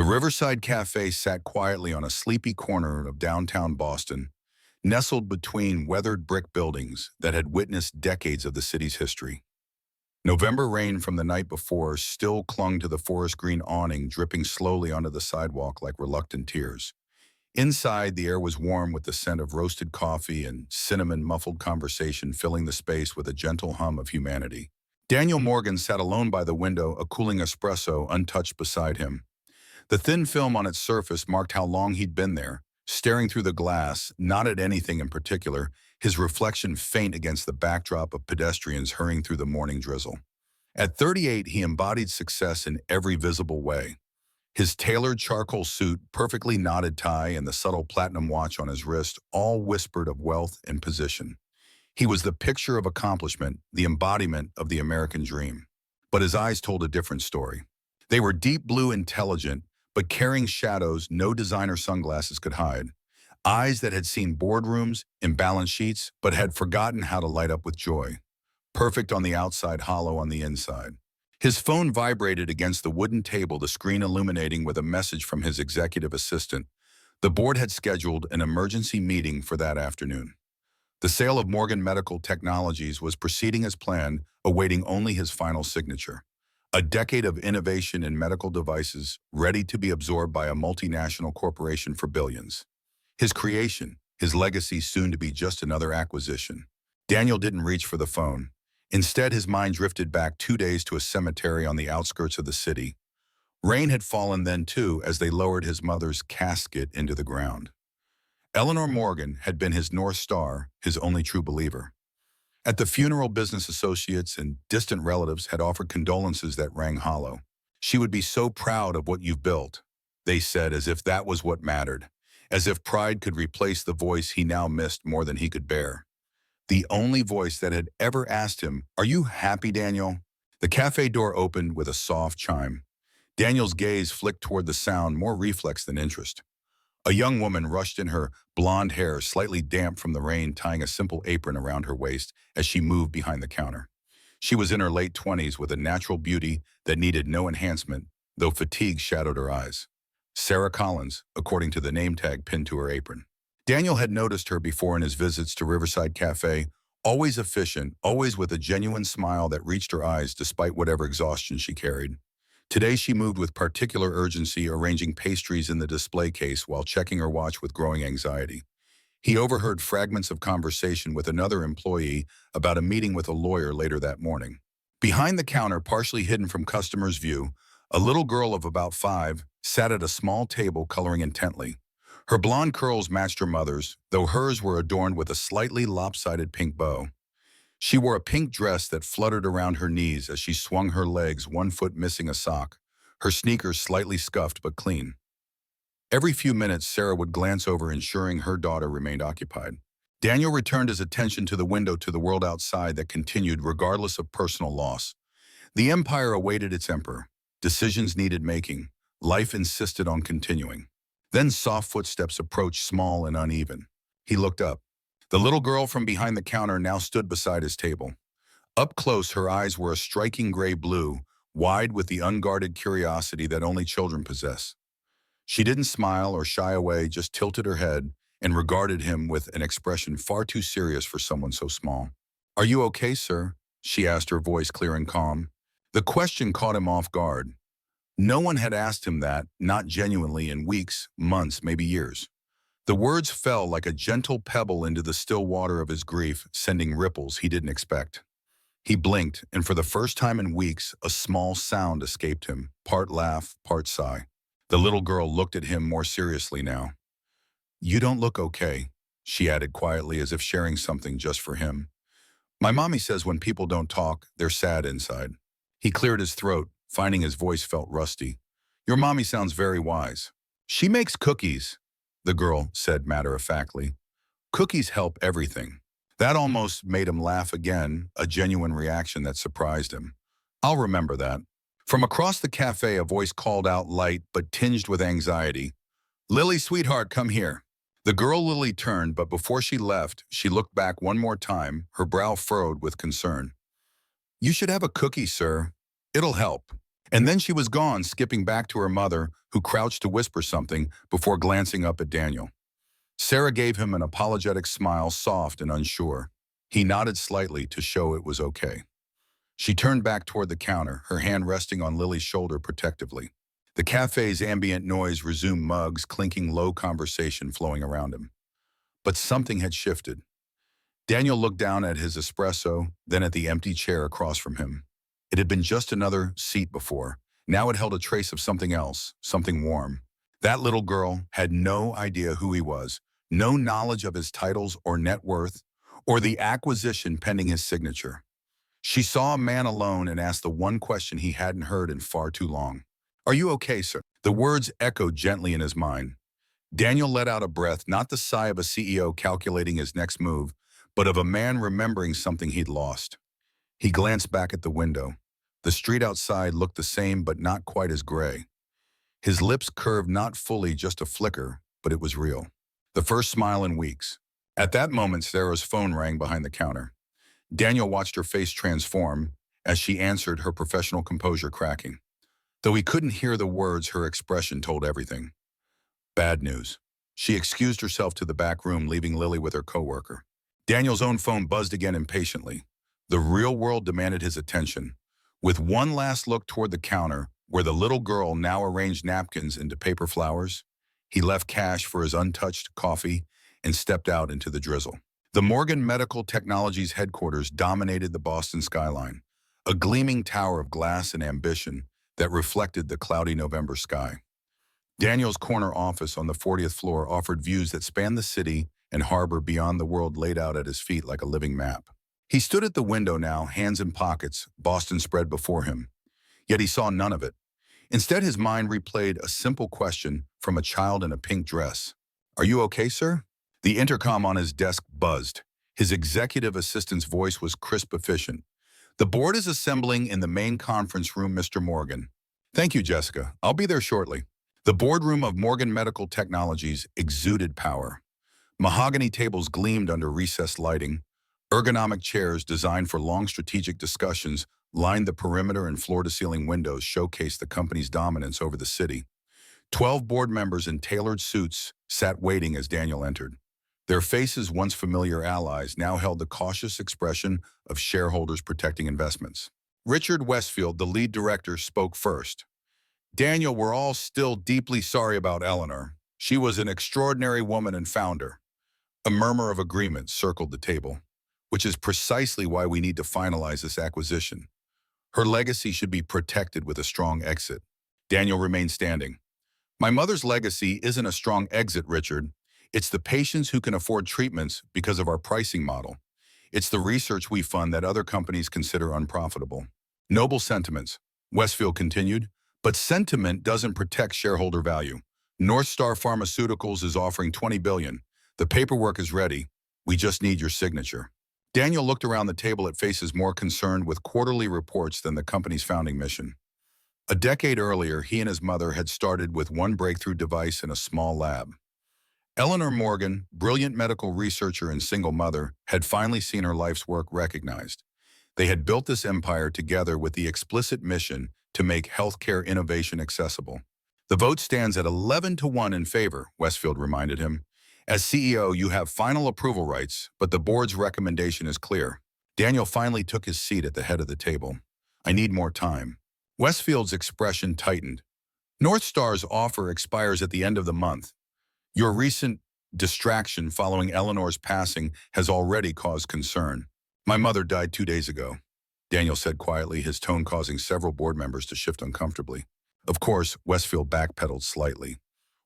Riverside Cafe sat quietly on a sleepy corner of downtown Boston, nestled between weathered brick buildings that had witnessed decades of the city's history. November rain from the night before still clung to the forest green awning, dripping slowly onto the sidewalk like reluctant tears. Inside, the air was warm with the scent of roasted coffee and cinnamon-muffled conversation filling the space with a gentle hum of humanity. Daniel Morgan sat alone by the window, a cooling espresso untouched beside him. The thin film on its surface marked how long he'd been there, staring through the glass, not at anything in particular, his reflection faint against the backdrop of pedestrians hurrying through the morning drizzle. At 38, he embodied success in every visible way. His tailored charcoal suit, perfectly knotted tie, and the subtle platinum watch on his wrist all whispered of wealth and position. He was the picture of accomplishment, the embodiment of the American dream. But his eyes told a different story. They were deep blue, intelligent, but carrying shadows no designer sunglasses could hide. Eyes that had seen boardrooms and balance sheets, but had forgotten how to light up with joy. Perfect on the outside, hollow on the inside. His phone vibrated against the wooden table, the screen illuminating with a message from his executive assistant. The board had scheduled an emergency meeting for that afternoon. The sale of Morgan Medical Technologies was proceeding as planned, awaiting only his final signature. A decade of innovation in medical devices, ready to be absorbed by a multinational corporation for billions. His creation, his legacy soon to be just another acquisition. Daniel didn't reach for the phone. Instead, his mind drifted back 2 days to a cemetery on the outskirts of the city. Rain had fallen then too as they lowered his mother's casket into the ground. Eleanor Morgan had been his North Star, his only true believer. At the funeral, business associates and distant relatives had offered condolences that rang hollow. "She would be so proud of what you've built," they said, as if that was what mattered, as if pride could replace the voice he now missed more than he could bear. The only voice that had ever asked him, "Are you happy, Daniel?" The cafe door opened with a soft chime. Daniel's gaze flicked toward the sound, more reflex than interest. A young woman rushed in, her blonde hair slightly damp from the rain, tying a simple apron around her waist as she moved behind the counter. She was in her late 20s with a natural beauty that needed no enhancement, though fatigue shadowed her eyes. Sarah Collins, according to the name tag pinned to her apron. Daniel had noticed her before in his visits to Riverside Cafe, always efficient, always with a genuine smile that reached her eyes despite whatever exhaustion she carried. Today she moved with particular urgency, arranging pastries in the display case while checking her watch with growing anxiety. He overheard fragments of conversation with another employee about a meeting with a lawyer later that morning. Behind the counter, partially hidden from customers' view, a little girl of about 5 sat at a small table coloring intently. Her blonde curls matched her mother's, though hers were adorned with a slightly lopsided pink bow. She wore a pink dress that fluttered around her knees as she swung her legs, one foot missing a sock, her sneakers slightly scuffed but clean. Every few minutes, Sarah would glance over, ensuring her daughter remained occupied. Daniel returned his attention to the window, to the world outside that continued regardless of personal loss. The empire awaited its emperor. Decisions needed making. Life insisted on continuing. Then soft footsteps approached, small and uneven. He looked up. The little girl from behind the counter now stood beside his table. Up close, her eyes were a striking gray blue, wide with the unguarded curiosity that only children possess. She didn't smile or shy away, just tilted her head and regarded him with an expression far too serious for someone so small. "Are you okay, sir?" she asked, her voice clear and calm. The question caught him off guard. No one had asked him that, not genuinely, in weeks, months, maybe years. The words fell like a gentle pebble into the still water of his grief, sending ripples he didn't expect. He blinked, and for the first time in weeks, a small sound escaped him, part laugh, part sigh. The little girl looked at him more seriously now. "You don't look okay," she added quietly, as if sharing something just for him. "My mommy says when people don't talk, they're sad inside." He cleared his throat, finding his voice felt rusty. "Your mommy sounds very wise." "She makes cookies," the girl said matter-of-factly. "Cookies help everything." That almost made him laugh again, a genuine reaction that surprised him. "I'll remember that." From across the cafe, a voice called out, light but tinged with anxiety. "Lily, sweetheart, come here." The girl Lily turned, but before she left, she looked back one more time, her brow furrowed with concern. "You should have a cookie, sir. It'll help." And then she was gone, skipping back to her mother, who crouched to whisper something before glancing up at Daniel. Sarah gave him an apologetic smile, soft and unsure. He nodded slightly to show it was okay. She turned back toward the counter, her hand resting on Lily's shoulder protectively. The cafe's ambient noise resumed, mugs clinking, low conversation flowing around him. But something had shifted. Daniel looked down at his espresso, then at the empty chair across from him. It had been just another seat before. Now it held a trace of something else, something warm. That little girl had no idea who he was, no knowledge of his titles or net worth, or the acquisition pending his signature. She saw a man alone and asked the one question he hadn't heard in far too long. "Are you okay, sir?" The words echoed gently in his mind. Daniel let out a breath, not the sigh of a CEO calculating his next move, but of a man remembering something he'd lost. He glanced back at the window. The street outside looked the same, but not quite as gray. His lips curved, not fully, just a flicker, but it was real. The first smile in weeks. At that moment, Sarah's phone rang behind the counter. Daniel watched her face transform as she answered, her professional composure cracking. Though he couldn't hear the words, her expression told everything. Bad news. She excused herself to the back room, leaving Lily with her coworker. Daniel's own phone buzzed again impatiently. The real world demanded his attention. With one last look toward the counter, where the little girl now arranged napkins into paper flowers, he left cash for his untouched coffee and stepped out into the drizzle. The Morgan Medical Technologies headquarters dominated the Boston skyline, a gleaming tower of glass and ambition that reflected the cloudy November sky. Daniel's corner office on the 40th floor offered views that spanned the city and harbor beyond, the world laid out at his feet like a living map. He stood at the window now, hands in pockets, Boston spread before him. Yet he saw none of it. Instead, his mind replayed a simple question from a child in a pink dress. "Are you okay, sir?" The intercom on his desk buzzed. His executive assistant's voice was crisp, efficient. "The board is assembling in the main conference room, Mr. Morgan." "Thank you, Jessica. I'll be there shortly." The boardroom of Morgan Medical Technologies exuded power. Mahogany tables gleamed under recessed lighting. Ergonomic chairs designed for long strategic discussions lined the perimeter, and floor-to-ceiling windows showcased the company's dominance over the city. 12 board members in tailored suits sat waiting as Daniel entered. Their faces, once familiar allies, now held the cautious expression of shareholders protecting investments. Richard Westfield, the lead director, spoke first. "Daniel, we're all still deeply sorry about Eleanor. She was an extraordinary woman and founder." A murmur of agreement circled the table, which is precisely why we need to finalize this acquisition. Her legacy should be protected with a strong exit. Daniel remained standing. "My mother's legacy isn't a strong exit, Richard. It's the patients who can afford treatments because of our pricing model. It's the research we fund that other companies consider unprofitable." "Noble sentiments," Westfield continued, "but sentiment doesn't protect shareholder value. North Star Pharmaceuticals is offering $20 billion. The paperwork is ready. We just need your signature." Daniel looked around the table at faces more concerned with quarterly reports than the company's founding mission. A decade earlier, he and his mother had started with one breakthrough device in a small lab. Eleanor Morgan, brilliant medical researcher and single mother, had finally seen her life's work recognized. They had built this empire together with the explicit mission to make healthcare innovation accessible. "The vote stands at 11-1 in favor," Westfield reminded him. "As CEO, you have final approval rights, but the board's recommendation is clear." Daniel finally took his seat at the head of the table. "I need more time." Westfield's expression tightened. "North Star's offer expires at the end of the month. Your recent distraction following Eleanor's passing has already caused concern." "My mother died 2 days ago," Daniel said quietly, his tone causing several board members to shift uncomfortably. Of course, Westfield backpedaled slightly.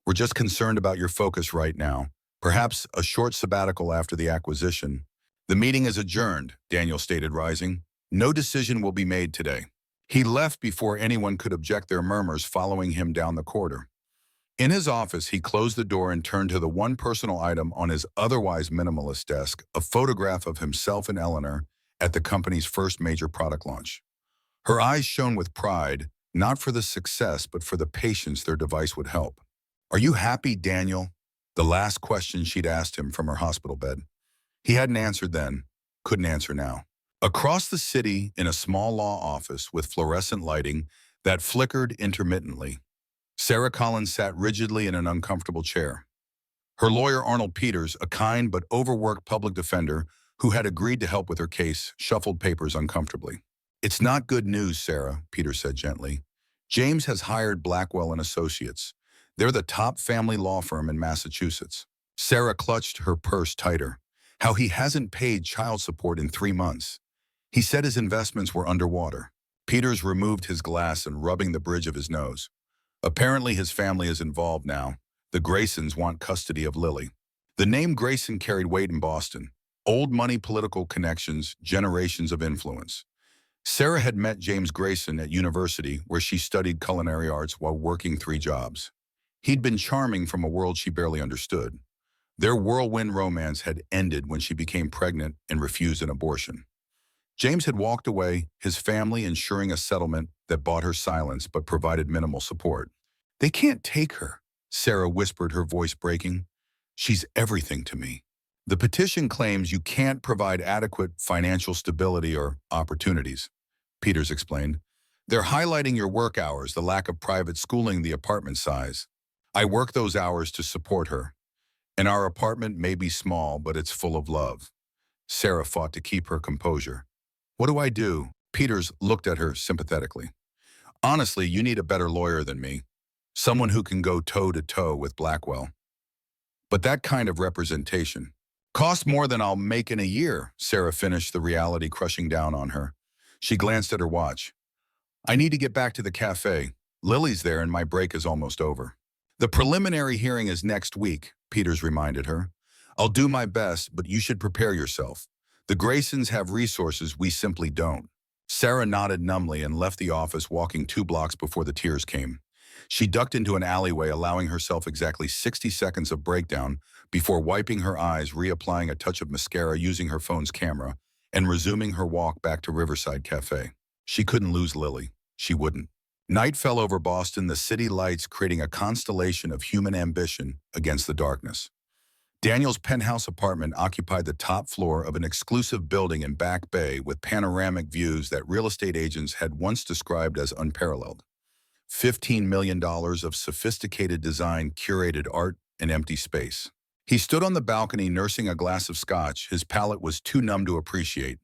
"We're just concerned about your focus right now. Perhaps a short sabbatical after the acquisition." "The meeting is adjourned," Daniel stated, rising. "No decision will be made today." He left before anyone could object, their murmurs following him down the corridor. In his office, he closed the door and turned to the one personal item on his otherwise minimalist desk, a photograph of himself and Eleanor at the company's first major product launch. Her eyes shone with pride, not for the success, but for the patients their device would help. "Are you happy, Daniel?" The last question she'd asked him from her hospital bed. He hadn't answered then, couldn't answer now. Across the city, in a small law office with fluorescent lighting, that flickered intermittently. Sarah Collins sat rigidly in an uncomfortable chair. Her lawyer, Arnold Peters, a kind but overworked public defender who had agreed to help with her case, shuffled papers uncomfortably. "It's not good news, Sarah," Peters said gently. "James has hired Blackwell and Associates. They're the top family law firm in Massachusetts." Sarah clutched her purse tighter. "How he hasn't paid child support in 3 months. He said his investments were underwater." Peters removed his glass and rubbing the bridge of his nose. "Apparently his family is involved now. The Graysons want custody of Lily." The name Grayson carried weight in Boston. Old money, political connections, generations of influence. Sarah had met James Grayson at university, where she studied culinary arts while working 3 jobs. He'd been charming from a world she barely understood. Their whirlwind romance had ended when she became pregnant and refused an abortion. James had walked away, his family ensuring a settlement that bought her silence but provided minimal support. "They can't take her," Sarah whispered, her voice breaking. "She's everything to me." The petition claims you can't provide adequate financial stability or opportunities, Peters explained. "They're highlighting your work hours, the lack of private schooling, the apartment size. I work those hours to support her. And our apartment may be small, but it's full of love." Sarah fought to keep her composure. "What do I do?" Peters looked at her sympathetically. "Honestly, you need a better lawyer than me. Someone who can go toe-to-toe with Blackwell. But that kind of representation costs more than I'll make in a year," Sarah finished, the reality crushing down on her. She glanced at her watch. "I need to get back to the cafe. Lily's there and my break is almost over." "The preliminary hearing is next week," Peters reminded her. "I'll do my best, but you should prepare yourself. The Graysons have resources we simply don't." Sarah nodded numbly and left the office, walking 2 blocks before the tears came. She ducked into an alleyway, allowing herself exactly 60 seconds of breakdown before wiping her eyes, reapplying a touch of mascara, using her phone's camera, and resuming her walk back to Riverside Cafe. She couldn't lose Lily. She wouldn't. Night fell over Boston, the city lights creating a constellation of human ambition against the darkness. Daniel's penthouse apartment occupied the top floor of an exclusive building in Back Bay with panoramic views that real estate agents had once described as unparalleled. $15 million of sophisticated design, curated art, and empty space. He stood on the balcony nursing a glass of scotch his palate was too numb to appreciate.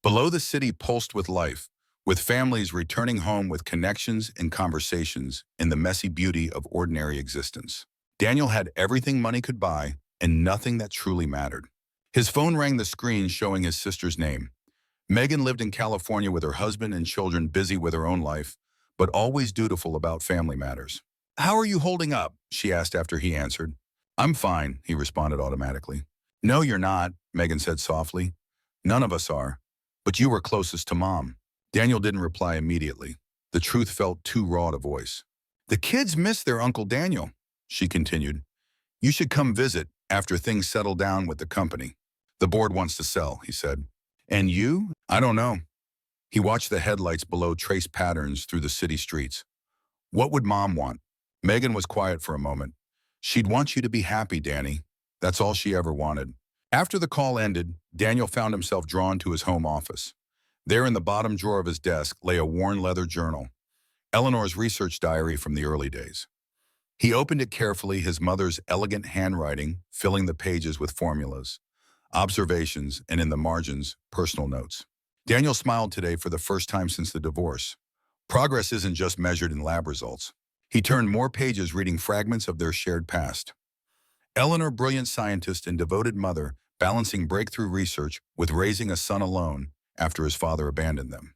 Below, the city pulsed with life, with families returning home with connections and conversations in the messy beauty of ordinary existence. Daniel had everything money could buy and nothing that truly mattered. His phone rang, the screen showing his sister's name. Megan lived in California with her husband and children, busy with her own life, but always dutiful about family matters. "How are you holding up?" she asked after he answered. "I'm fine," he responded automatically. "No, you're not," Megan said softly. "None of us are. But you were closest to Mom." Daniel didn't reply immediately. The truth felt too raw to voice. "The kids miss their Uncle Daniel," she continued. "You should come visit after things settle down with the company. The board wants to sell," he said. "And you?" "I don't know." He watched the headlights below trace patterns through the city streets. "What would Mom want?" Megan was quiet for a moment. "She'd want you to be happy, Danny. That's all she ever wanted." After the call ended, Daniel found himself drawn to his home office. There in the bottom drawer of his desk lay a worn leather journal, Eleanor's research diary from the early days. He opened it carefully, his mother's elegant handwriting filling the pages with formulas, observations, and in the margins, personal notes. Daniel smiled today for the first time since the divorce. Progress isn't just measured in lab results. He turned more pages reading fragments of their shared past. Eleanor, brilliant scientist and devoted mother, balancing breakthrough research with raising a son alone after his father abandoned them.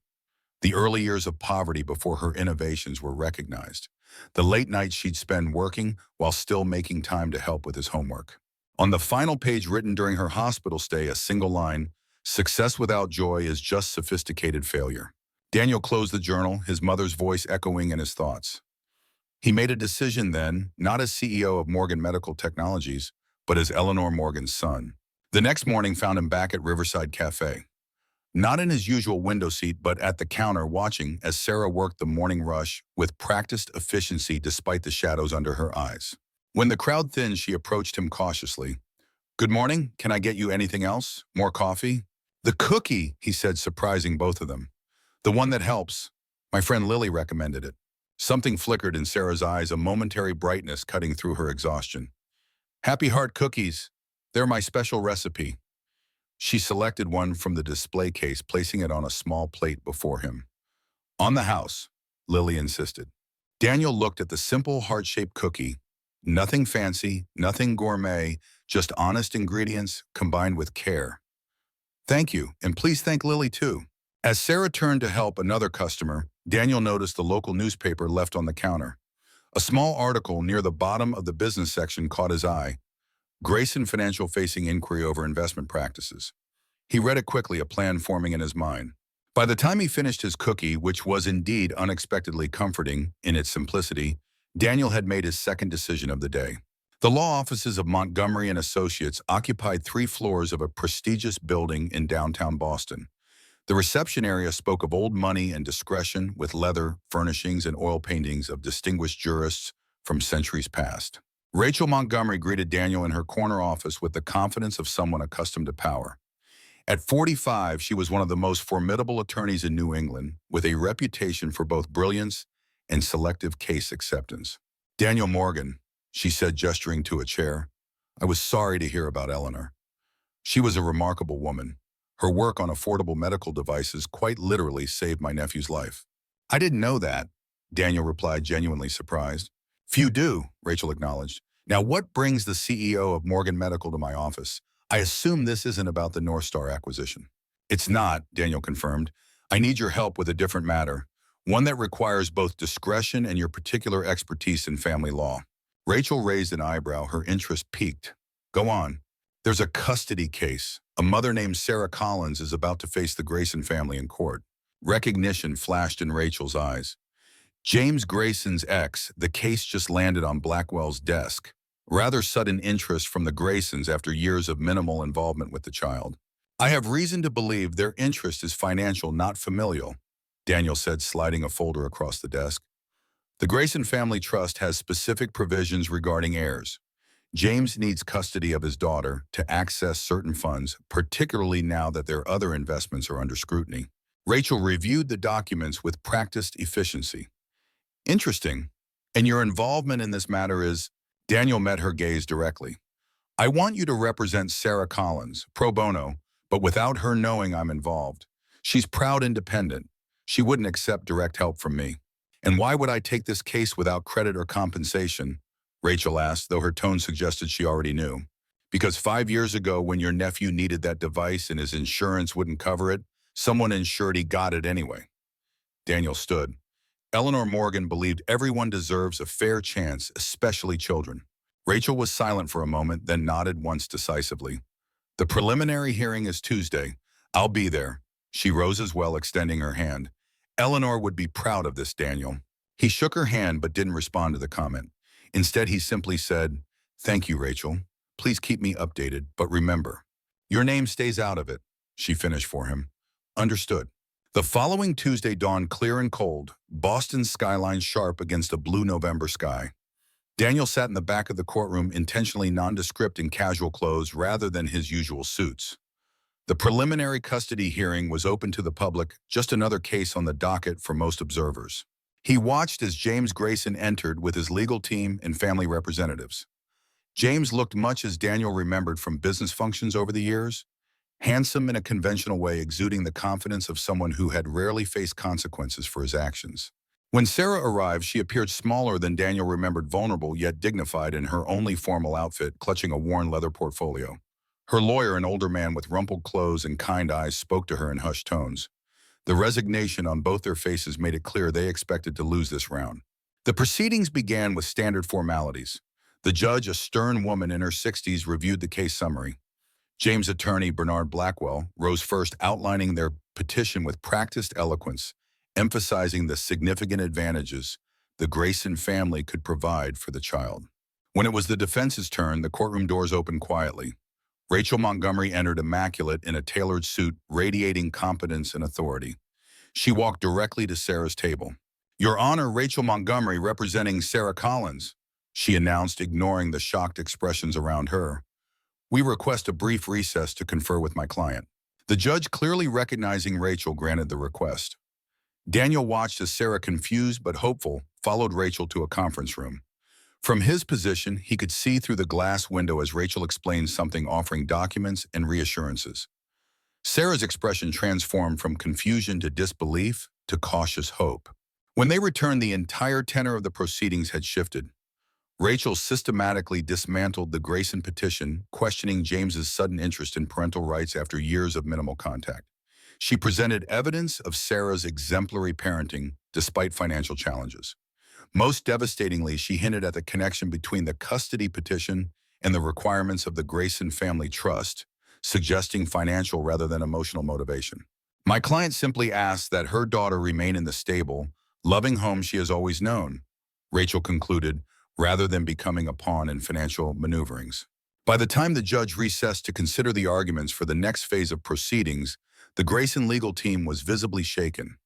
The early years of poverty before her innovations were recognized. The late nights she'd spend working while still making time to help with his homework. On the final page, written during her hospital stay, a single line: "Success without joy is just sophisticated failure." Daniel closed the journal, his mother's voice echoing in his thoughts. He made a decision then, not as CEO of Morgan Medical Technologies, but as Eleanor Morgan's son. The next morning found him back at Riverside Cafe. Not in his usual window seat, but at the counter, watching as Sarah worked the morning rush with practiced efficiency despite the shadows under her eyes. When the crowd thinned, she approached him cautiously. "Good morning. Can I get you anything else? More coffee?" "The cookie," he said, surprising both of them. "The one that helps." My friend Lily recommended it. Something flickered in Sarah's eyes, a momentary brightness cutting through her exhaustion. Happy Heart cookies. They're my special recipe. She selected one from the display case, placing it on a small plate before him. On the house, Lily insisted. Daniel looked at the simple heart-shaped cookie. Nothing fancy, nothing gourmet, just honest ingredients combined with care. Thank you, and please thank Lily too. As Sarah turned to help another customer, Daniel noticed the local newspaper left on the counter. A small article near the bottom of the business section caught his eye. Grayson Financial facing inquiry over investment practices. He read it quickly, a plan forming in his mind. By the time he finished his cookie, which was indeed unexpectedly comforting in its simplicity, Daniel had made his second decision of the day. The law offices of Montgomery & Associates occupied 3 floors of a prestigious building in downtown Boston. The reception area spoke of old money and discretion, with leather, furnishings, and oil paintings of distinguished jurists from centuries past. Rachel Montgomery greeted Daniel in her corner office with the confidence of someone accustomed to power. At 45, she was one of the most formidable attorneys in New England, with a reputation for both brilliance and selective case acceptance. Daniel Morgan, she said, gesturing to a chair. I was sorry to hear about Eleanor. She was a remarkable woman. Her work on affordable medical devices quite literally saved my nephew's life. I didn't know that, Daniel replied, genuinely surprised. Few do, Rachel acknowledged. Now, what brings the CEO of Morgan Medical to my office? I assume this isn't about the North Star acquisition. It's not, Daniel confirmed. I need your help with a different matter, one that requires both discretion and your particular expertise in family law. Rachel raised an eyebrow, her interest piqued. Go on. There's a custody case. A mother named Sarah Collins is about to face the Grayson family in court. Recognition flashed in Rachel's eyes. James Grayson's ex, the case just landed on Blackwell's desk. Rather sudden interest from the Graysons after years of minimal involvement with the child. I have reason to believe their interest is financial, not familial, Daniel said, sliding a folder across the desk. The Grayson Family Trust has specific provisions regarding heirs. James needs custody of his daughter to access certain funds, particularly now that their other investments are under scrutiny. Rachel reviewed the documents with practiced efficiency. Interesting. And your involvement in this matter is... Daniel met her gaze directly. I want you to represent Sarah Collins, pro bono, but without her knowing I'm involved. She's proud independent. She wouldn't accept direct help from me. And why would I take this case without credit or compensation? Rachel asked, though her tone suggested she already knew. Because 5 years ago, when your nephew needed that device and his insurance wouldn't cover it, someone ensured he got it anyway. Daniel stood. Eleanor Morgan believed everyone deserves a fair chance, especially children. Rachel was silent for a moment, then nodded once decisively. The preliminary hearing is Tuesday. I'll be there. She rose as well, extending her hand. Eleanor would be proud of this, Daniel. He shook her hand but didn't respond to the comment. Instead, he simply said, Thank you, Rachel. Please keep me updated, but remember, your name stays out of it, she finished for him. Understood. The following Tuesday dawned clear and cold, Boston's skyline sharp against a blue November sky. Daniel sat in the back of the courtroom, intentionally nondescript in casual clothes rather than his usual suits. The preliminary custody hearing was open to the public, just another case on the docket for most observers. He watched as James Grayson entered with his legal team and family representatives. James looked much as Daniel remembered from business functions over the years, handsome in a conventional way, exuding the confidence of someone who had rarely faced consequences for his actions. When Sarah arrived, she appeared smaller than Daniel remembered, vulnerable yet dignified in her only formal outfit, clutching a worn leather portfolio. Her lawyer, an older man with rumpled clothes and kind eyes, spoke to her in hushed tones. The resignation on both their faces made it clear they expected to lose this round. The proceedings began with standard formalities. The judge, a stern woman in her 60s, reviewed the case summary. James' attorney, Bernard Blackwell, rose first, outlining their petition with practiced eloquence, emphasizing the significant advantages the Grayson family could provide for the child. When it was the defense's turn, the courtroom doors opened quietly. Rachel Montgomery entered immaculate in a tailored suit, radiating competence and authority. She walked directly to Sarah's table. Your Honor, Rachel Montgomery, representing Sarah Collins, she announced, ignoring the shocked expressions around her. We request a brief recess to confer with my client. The judge, clearly recognizing Rachel, granted the request. Daniel watched as Sarah, confused but hopeful, followed Rachel to a conference room. From his position, he could see through the glass window as Rachel explained something, offering documents and reassurances. Sarah's expression transformed from confusion to disbelief to cautious hope. When they returned, the entire tenor of the proceedings had shifted. Rachel systematically dismantled the Grayson petition, questioning James's sudden interest in parental rights after years of minimal contact. She presented evidence of Sarah's exemplary parenting despite financial challenges. Most devastatingly, she hinted at the connection between the custody petition and the requirements of the Grayson family trust, suggesting financial rather than emotional motivation. My client simply asked that her daughter remain in the stable, loving home she has always known, Rachel concluded, rather than becoming a pawn in financial maneuverings. By the time the judge recessed to consider the arguments for the next phase of proceedings, the Grayson legal team was visibly shaken.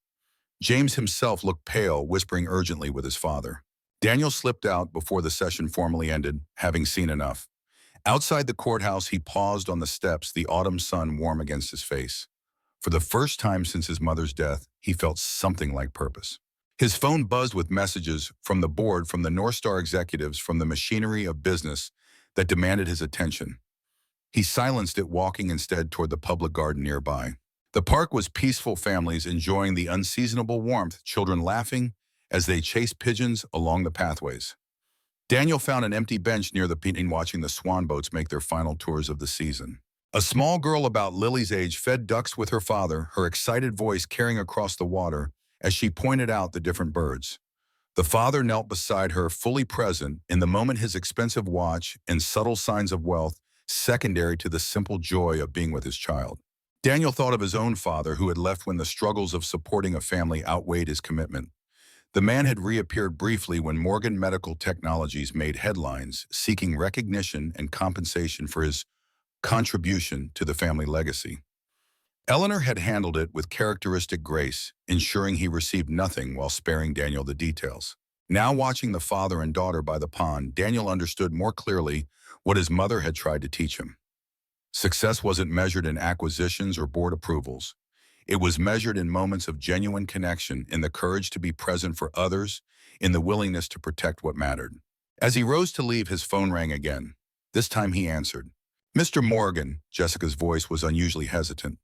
James himself looked pale, whispering urgently with his father. Daniel slipped out before the session formally ended, having seen enough. Outside the courthouse, he paused on the steps, the autumn sun warm against his face. For the first time since his mother's death, he felt something like purpose. His phone buzzed with messages from the board, from the North Star executives, from the machinery of business that demanded his attention. He silenced it, walking instead toward the public garden nearby. The park was peaceful, families enjoying the unseasonable warmth, children laughing as they chased pigeons along the pathways. Daniel found an empty bench near the pier, watching the swan boats make their final tours of the season. A small girl about Lily's age fed ducks with her father, her excited voice carrying across the water as she pointed out the different birds. The father knelt beside her, fully present in the moment, his expensive watch and subtle signs of wealth secondary to the simple joy of being with his child. Daniel thought of his own father, who had left when the struggles of supporting a family outweighed his commitment. The man had reappeared briefly when Morgan Medical Technologies made headlines, seeking recognition and compensation for his contribution to the family legacy. Eleanor had handled it with characteristic grace, ensuring he received nothing while sparing Daniel the details. Now, watching the father and daughter by the pond, Daniel understood more clearly what his mother had tried to teach him. Success wasn't measured in acquisitions or board approvals. It was measured in moments of genuine connection, in the courage to be present for others, in the willingness to protect what mattered. As he rose to leave, his phone rang again. This time he answered. "Mr. Morgan," Jessica's voice was unusually hesitant.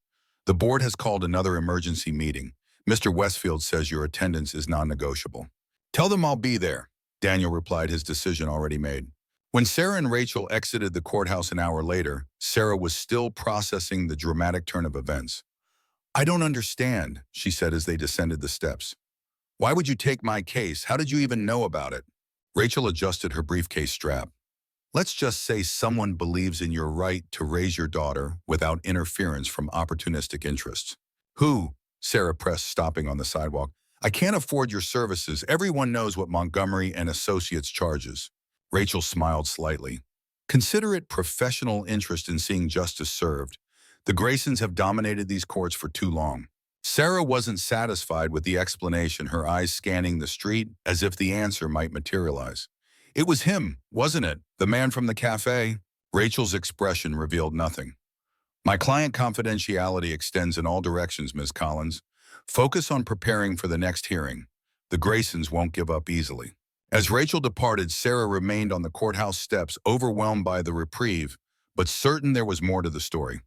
"The board has called another emergency meeting. Mr. Westfield says your attendance is non-negotiable." "Tell them I'll be there," Daniel replied, his decision already made. When Sarah and Rachel exited the courthouse an hour later, Sarah was still processing the dramatic turn of events. "I don't understand," she said as they descended the steps. "Why would you take my case? How did you even know about it?" Rachel adjusted her briefcase strap. "Let's just say someone believes in your right to raise your daughter without interference from opportunistic interests." "Who?" Sarah pressed, stopping on the sidewalk. "I can't afford your services. Everyone knows what Montgomery and Associates charges." Rachel smiled slightly. "Consider it professional interest in seeing justice served. The Graysons have dominated these courts for too long." Sarah wasn't satisfied with the explanation, her eyes scanning the street as if the answer might materialize. "It was him, wasn't it? The man from the café?" Rachel's expression revealed nothing. "My client confidentiality extends in all directions, Ms. Collins. Focus on preparing for the next hearing. The Graysons won't give up easily." As Rachel departed, Sarah remained on the courthouse steps, overwhelmed by the reprieve, but certain there was more to the story.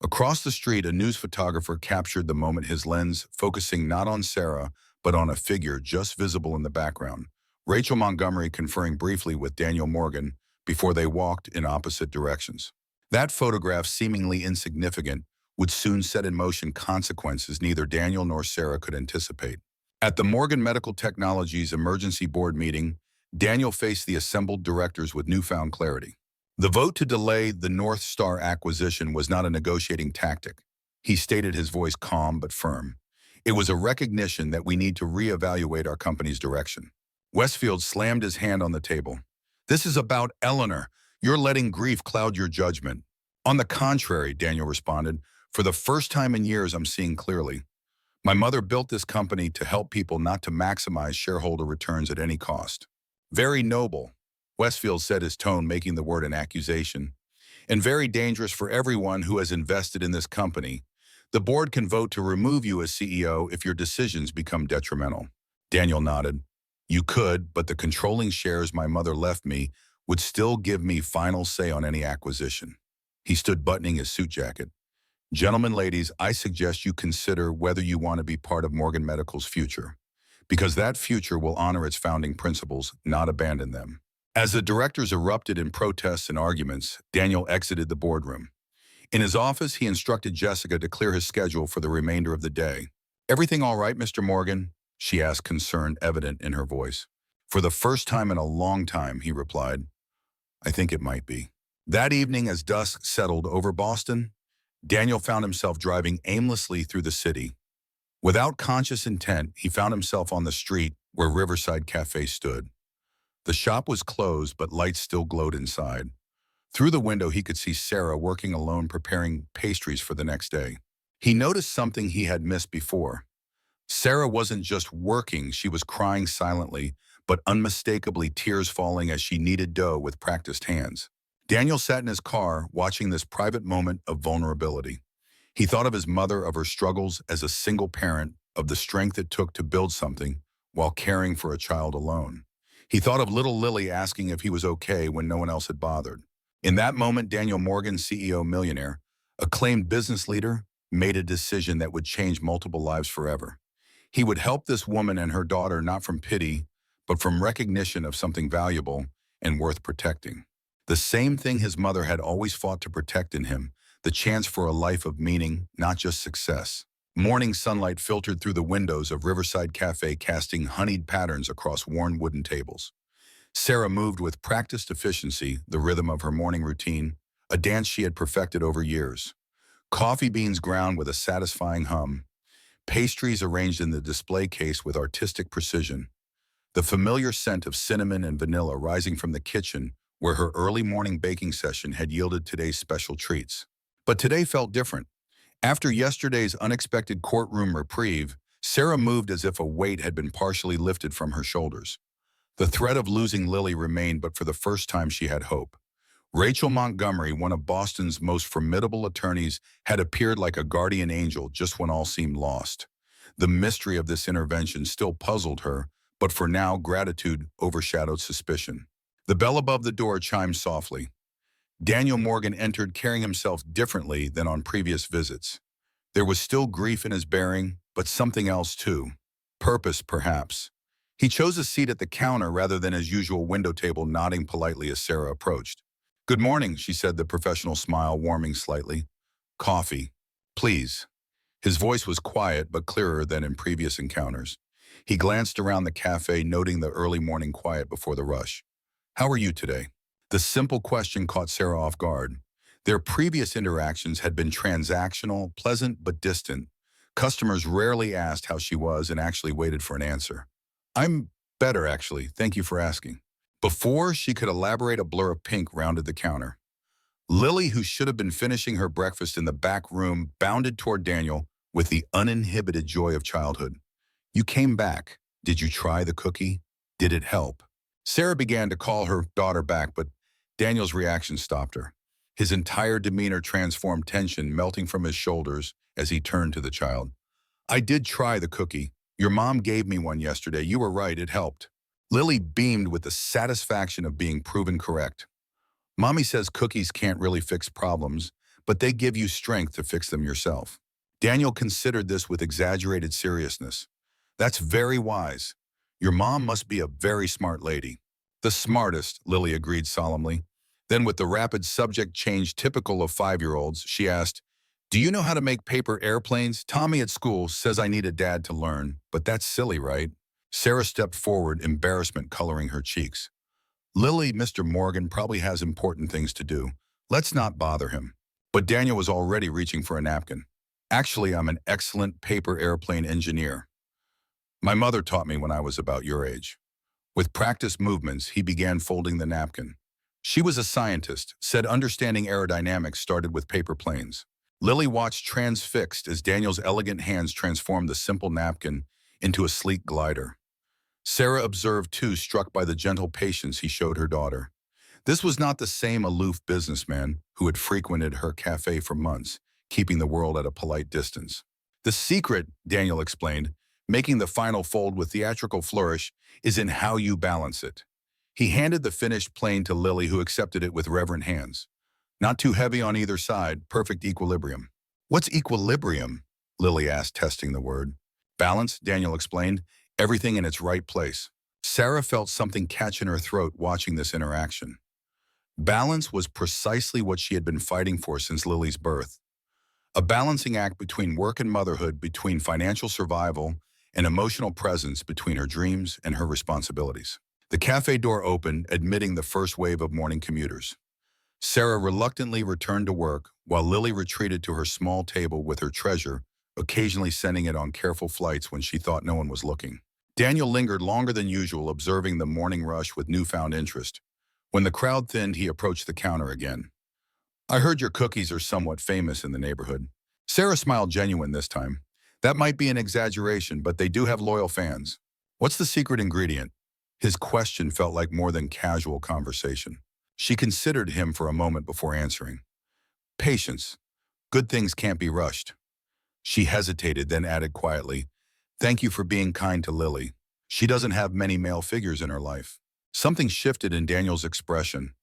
Across the street, a news photographer captured the moment, his lens focusing not on Sarah, but on a figure just visible in the background. Rachel Montgomery conferring briefly with Daniel Morgan before they walked in opposite directions. That photograph, seemingly insignificant, would soon set in motion consequences neither Daniel nor Sarah could anticipate. At the Morgan Medical Technologies emergency board meeting, Daniel faced the assembled directors with newfound clarity. The vote to delay the North Star acquisition was not a negotiating tactic. He stated, his voice calm but firm. It was a recognition that we need to reevaluate our company's direction. Westfield slammed his hand on the table. "This is about Eleanor. You're letting grief cloud your judgment." "On the contrary," Daniel responded, "for the first time in years, I'm seeing clearly. My mother built this company to help people, not to maximize shareholder returns at any cost." "Very noble," Westfield said, his tone making the word an accusation, "and very dangerous for everyone who has invested in this company. The board can vote to remove you as CEO if your decisions become detrimental. Daniel nodded. You could, but the controlling shares my mother left me would still give me final say on any acquisition. He stood buttoning his suit jacket. Gentlemen, ladies, I suggest you consider whether you want to be part of Morgan Medical's future, because that future will honor its founding principles, not abandon them. As the directors erupted in protests and arguments, Daniel exited the boardroom. In his office, he instructed Jessica to clear his schedule for the remainder of the day. Everything all right, Mr. Morgan? She asked, concern evident in her voice. For the first time in a long time, he replied. I think it might be. That evening, as dusk settled over Boston, Daniel found himself driving aimlessly through the city. Without conscious intent, he found himself on the street where Riverside Café stood. The shop was closed, but lights still glowed inside. Through the window, he could see Sarah working alone preparing pastries for the next day. He noticed something he had missed before. Sarah wasn't just working, she was crying silently, but unmistakably tears falling as she kneaded dough with practiced hands. Daniel sat in his car, watching this private moment of vulnerability. He thought of his mother, of her struggles as a single parent, of the strength it took to build something while caring for a child alone. He thought of little Lily asking if he was okay when no one else had bothered. In that moment, Daniel Morgan, CEO Millionaire, acclaimed business leader, made a decision that would change multiple lives forever. He would help this woman and her daughter not from pity, but from recognition of something valuable and worth protecting. The same thing his mother had always fought to protect in him, the chance for a life of meaning, not just success. Morning sunlight filtered through the windows of Riverside Cafe, casting honeyed patterns across worn wooden tables. Sarah moved with practiced efficiency, the rhythm of her morning routine, a dance she had perfected over years. Coffee beans ground with a satisfying hum, pastries arranged in the display case with artistic precision, the familiar scent of cinnamon and vanilla rising from the kitchen where her early morning baking session had yielded today's special treats. But today felt different. After yesterday's unexpected courtroom reprieve, Sarah moved as if a weight had been partially lifted from her shoulders. The threat of losing Lily remained, but for the first time she had hope. Rachel Montgomery, one of Boston's most formidable attorneys, had appeared like a guardian angel just when all seemed lost. The mystery of this intervention still puzzled her, but for now gratitude overshadowed suspicion. The bell above the door chimed softly. Daniel Morgan entered carrying himself differently than on previous visits. There was still grief in his bearing, but something else too. Purpose, perhaps. He chose a seat at the counter rather than his usual window table, nodding politely as Sarah approached. Good morning, she said, the professional smile warming slightly. Coffee, please. His voice was quiet but clearer than in previous encounters. He glanced around the cafe, noting the early morning quiet before the rush. How are you today? The simple question caught Sarah off guard. Their previous interactions had been transactional, pleasant but distant. Customers rarely asked how she was and actually waited for an answer. I'm better, actually. Thank you for asking. Before she could elaborate, a blur of pink rounded the counter. Lily, who should have been finishing her breakfast in the back room, bounded toward Daniel with the uninhibited joy of childhood. You came back. Did you try the cookie? Did it help? Sarah began to call her daughter back, but Daniel's reaction stopped her. His entire demeanor transformed, tension melting from his shoulders as he turned to the child. I did try the cookie. Your mom gave me one yesterday. You were right, it helped. Lily beamed with the satisfaction of being proven correct. Mommy says cookies can't really fix problems, but they give you strength to fix them yourself. Daniel considered this with exaggerated seriousness. That's very wise. Your mom must be a very smart lady. The smartest, Lily agreed solemnly. Then with the rapid subject change typical of 5-year-olds, she asked, do you know how to make paper airplanes? Tommy at school says I need a dad to learn, but that's silly, right? Sarah stepped forward, embarrassment coloring her cheeks. Lily, Mr. Morgan probably has important things to do. Let's not bother him. But Daniel was already reaching for a napkin. Actually, I'm an excellent paper airplane engineer. My mother taught me when I was about your age. With practiced movements, he began folding the napkin. She was a scientist, said understanding aerodynamics started with paper planes. Lily watched transfixed as Daniel's elegant hands transformed the simple napkin into a sleek glider. Sarah observed too, struck by the gentle patience he showed her daughter. This was not the same aloof businessman who had frequented her cafe for months. keeping the world at a polite distance. The secret, Daniel explained, making the final fold with theatrical flourish, is in how you balance it. He handed the finished plane to Lily, who accepted it with reverent hands. Not too heavy on either side, perfect equilibrium. What's equilibrium? Lily asked, testing the word. Balance, Daniel explained, everything in its right place. Sarah felt something catch in her throat watching this interaction. Balance was precisely what she had been fighting for since Lily's birth. A balancing act between work and motherhood, between financial survival and emotional presence, between her dreams and her responsibilities. The cafe door opened, admitting the first wave of morning commuters. Sarah reluctantly returned to work, while Lily retreated to her small table with her treasure, occasionally sending it on careful flights when she thought no one was looking. Daniel lingered longer than usual, observing the morning rush with newfound interest. When the crowd thinned, he approached the counter again. I heard your cookies are somewhat famous in the neighborhood. Sarah smiled, genuine this time. That might be an exaggeration, but they do have loyal fans. What's the secret ingredient? His question felt like more than casual conversation. She considered him for a moment before answering. Patience. Good things can't be rushed. She hesitated, then added quietly, Thank you for being kind to Lily. She doesn't have many male figures in her life. Something shifted in Daniel's expression.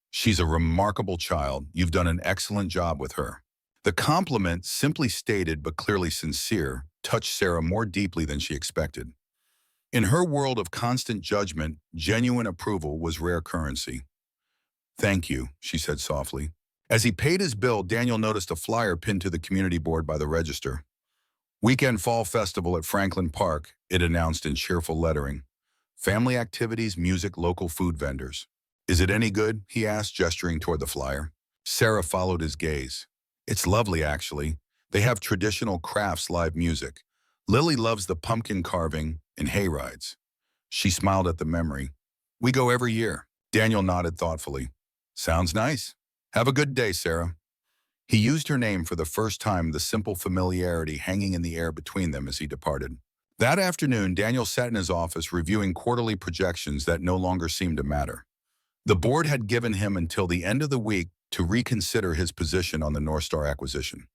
She's a remarkable child. You've done an excellent job with her. The compliment, simply stated but clearly sincere, touched Sarah more deeply than she expected. In her world of constant judgment, genuine approval was rare currency. Thank you, she said softly. As he paid his bill, Daniel noticed a flyer pinned to the community board by the register. Weekend Fall Festival at Franklin Park, it announced in cheerful lettering. Family activities, music, local food vendors. Is it any good? He asked, gesturing toward the flyer. Sarah followed his gaze. It's lovely, actually. They have traditional crafts, live music. Lily loves the pumpkin carving and hay rides. She smiled at the memory. We go every year. Daniel nodded thoughtfully. Sounds nice. Have a good day, Sarah. He used her name for the first time, the simple familiarity hanging in the air between them as he departed. That afternoon, Daniel sat in his office reviewing quarterly projections that no longer seemed to matter. The board had given him until the end of the week to reconsider his position on the North Star acquisition.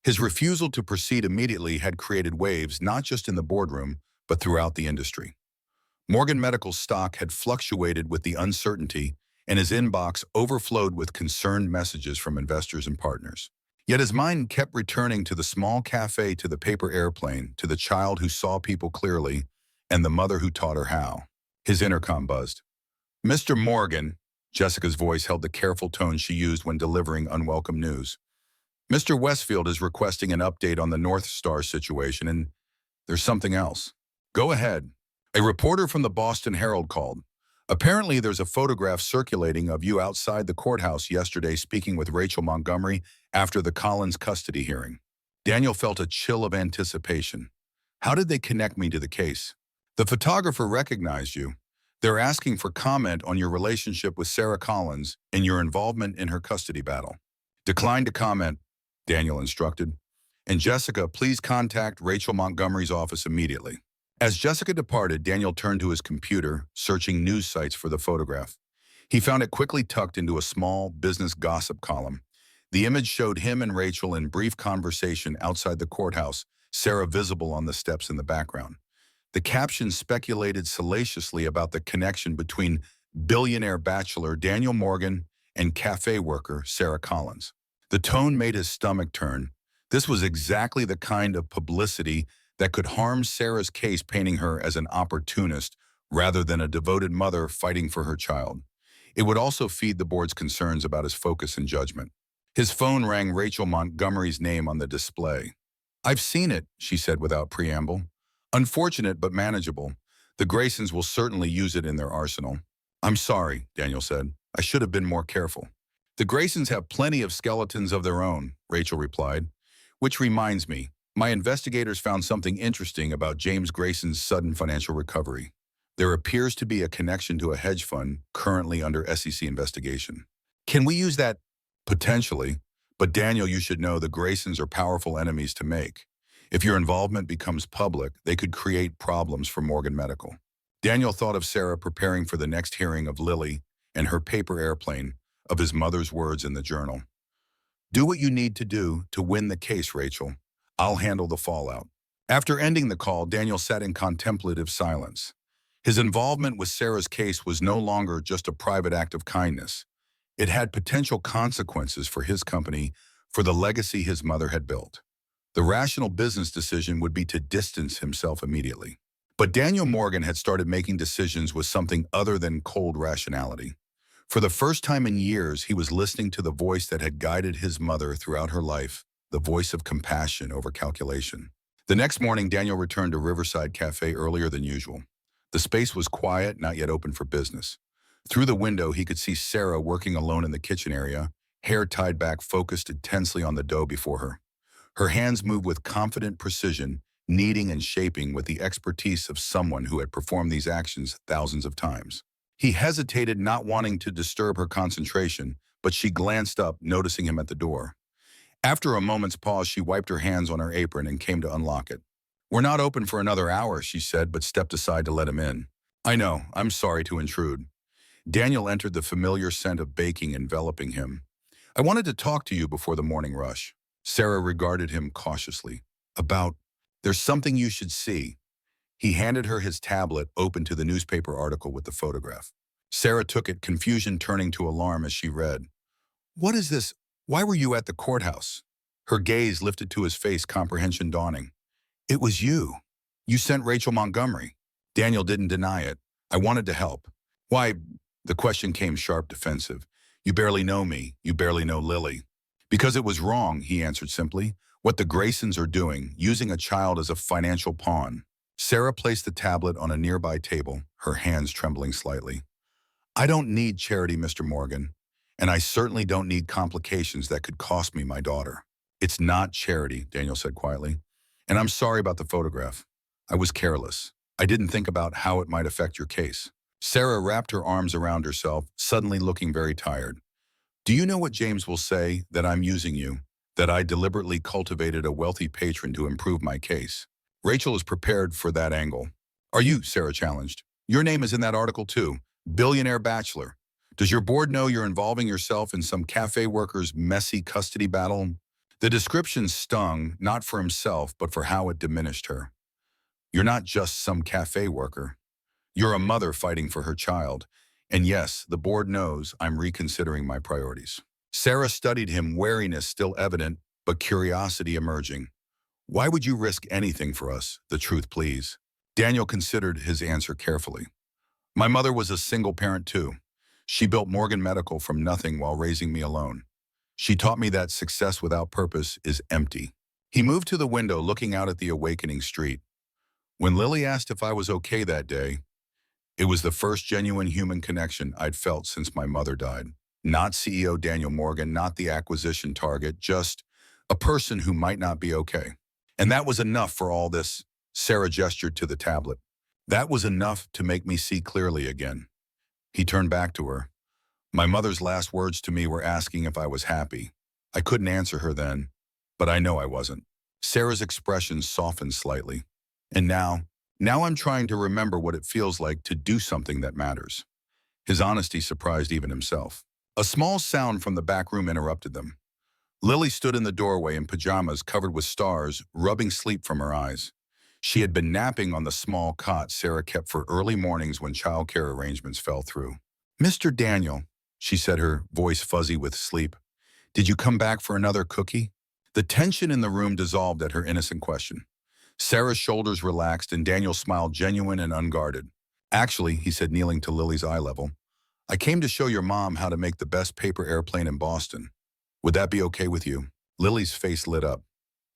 His refusal to proceed immediately had created waves not just in the boardroom, but throughout the industry. Morgan Medical's stock had fluctuated with the uncertainty, and his inbox overflowed with concerned messages from investors and partners. Yet his mind kept returning to the small cafe, to the paper airplane, to the child who saw people clearly, and the mother who taught her how. His intercom buzzed. Mr. Morgan, Jessica's voice held the careful tone she used when delivering unwelcome news. Mr. Westfield is requesting an update on the North Star situation, and there's something else. Go ahead. A reporter from the Boston Herald called. Apparently, there's a photograph circulating of you outside the courthouse yesterday speaking with Rachel Montgomery after the Collins custody hearing. Daniel felt a chill of anticipation. How did they connect me to the case? The photographer recognized you. They're asking for comment on your relationship with Sarah Collins and your involvement in her custody battle. Decline to comment, Daniel instructed. And Jessica, please contact Rachel Montgomery's office immediately. As Jessica departed, Daniel turned to his computer, searching news sites for the photograph. He found it quickly tucked into a small business gossip column. The image showed him and Rachel in brief conversation outside the courthouse, Sarah visible on the steps in the background. The caption speculated salaciously about the connection between billionaire bachelor Daniel Morgan and cafe worker Sarah Collins. The tone made his stomach turn. This was exactly the kind of publicity that could harm Sarah's case, painting her as an opportunist rather than a devoted mother fighting for her child. It would also feed the board's concerns about his focus and judgment. His phone rang, Rachel Montgomery's name on the display. I've seen it, she said without preamble. Unfortunate but manageable. The Graysons will certainly use it in their arsenal. I'm sorry, Daniel said. I should have been more careful. The Graysons have plenty of skeletons of their own, Rachel replied. Which reminds me, my investigators found something interesting about James Grayson's sudden financial recovery. There appears to be a connection to a hedge fund currently under SEC investigation. Can we use that? Potentially. But Daniel, you should know the Graysons are powerful enemies to make. If your involvement becomes public, they could create problems for Morgan Medical. Daniel thought of Sarah preparing for the next hearing, of Lily and her paper airplane, of his mother's words in the journal. Do what you need to do to win the case, Rachel. I'll handle the fallout. After ending the call, Daniel sat in contemplative silence. His involvement with Sarah's case was no longer just a private act of kindness. It had potential consequences for his company, for the legacy his mother had built. The rational business decision would be to distance himself immediately. But Daniel Morgan had started making decisions with something other than cold rationality. For the first time in years, he was listening to the voice that had guided his mother throughout her life, the voice of compassion over calculation. The next morning, Daniel returned to Riverside Cafe earlier than usual. The space was quiet, not yet open for business. Through the window, he could see Sarah working alone in the kitchen area, hair tied back, focused intensely on the dough before her. Her hands moved with confident precision, kneading and shaping with the expertise of someone who had performed these actions thousands of times. He hesitated, not wanting to disturb her concentration, but she glanced up, noticing him at the door. After a moment's pause, she wiped her hands on her apron and came to unlock it. "We're not open for another hour," she said, but stepped aside to let him in. "I know, I'm sorry to intrude." Daniel entered, the familiar scent of baking enveloping him. "I wanted to talk to you before the morning rush." Sarah regarded him cautiously. There's something you should see." He handed her his tablet, open to the newspaper article with the photograph. Sarah took it, confusion turning to alarm as she read. "What is this? Why were you at the courthouse?" Her gaze lifted to his face, comprehension dawning. "It was you. You sent Rachel Montgomery." Daniel didn't deny it. "I wanted to help." "Why?" The question came sharp, defensive. "You barely know me. You barely know Lily." "Because it was wrong," he answered simply. "What the Graysons are doing, using a child as a financial pawn." Sarah placed the tablet on a nearby table, her hands trembling slightly. "I don't need charity, Mr. Morgan, and I certainly don't need complications that could cost me my daughter." "It's not charity," Daniel said quietly. "And I'm sorry about the photograph. I was careless. I didn't think about how it might affect your case." Sarah wrapped her arms around herself, suddenly looking very tired. "Do you know what James will say? That I'm using you? That I deliberately cultivated a wealthy patron to improve my case?" Rachel is prepared for that angle. "Are you?" Sarah challenged. "Your name is in that article too. Billionaire bachelor. Does your board know you're involving yourself in some cafe worker's messy custody battle?" The description stung, not for himself, but for how it diminished her. "You're not just some cafe worker. You're a mother fighting for her child. And yes, the board knows I'm reconsidering my priorities." Sarah studied him, wariness still evident, but curiosity emerging. "Why would you risk anything for us? The truth, please." Daniel considered his answer carefully. "My mother was a single parent too. She built Morgan Medical from nothing while raising me alone. She taught me that success without purpose is empty." He moved to the window, looking out at the awakening street. "When Lily asked if I was okay that day, it was the first genuine human connection I'd felt since my mother died. Not CEO Daniel Morgan, not the acquisition target, just a person who might not be okay. And that was enough for all this." Sarah gestured to the tablet. "That was enough to make me see clearly again." He turned back to her. "My mother's last words to me were asking if I was happy. I couldn't answer her then, but I know I wasn't." Sarah's expression softened slightly. "And now I'm trying to remember what it feels like to do something that matters." His honesty surprised even himself. A small sound from the back room interrupted them. Lily stood in the doorway in pajamas covered with stars, rubbing sleep from her eyes. She had been napping on the small cot Sarah kept for early mornings when childcare arrangements fell through. "Mr. Daniel," she said, her voice fuzzy with sleep, "did you come back for another cookie?" The tension in the room dissolved at her innocent question. Sarah's shoulders relaxed and Daniel smiled, genuine and unguarded. "Actually," he said, kneeling to Lily's eye level, "I came to show your mom how to make the best paper airplane in Boston. Would that be okay with you?" Lily's face lit up.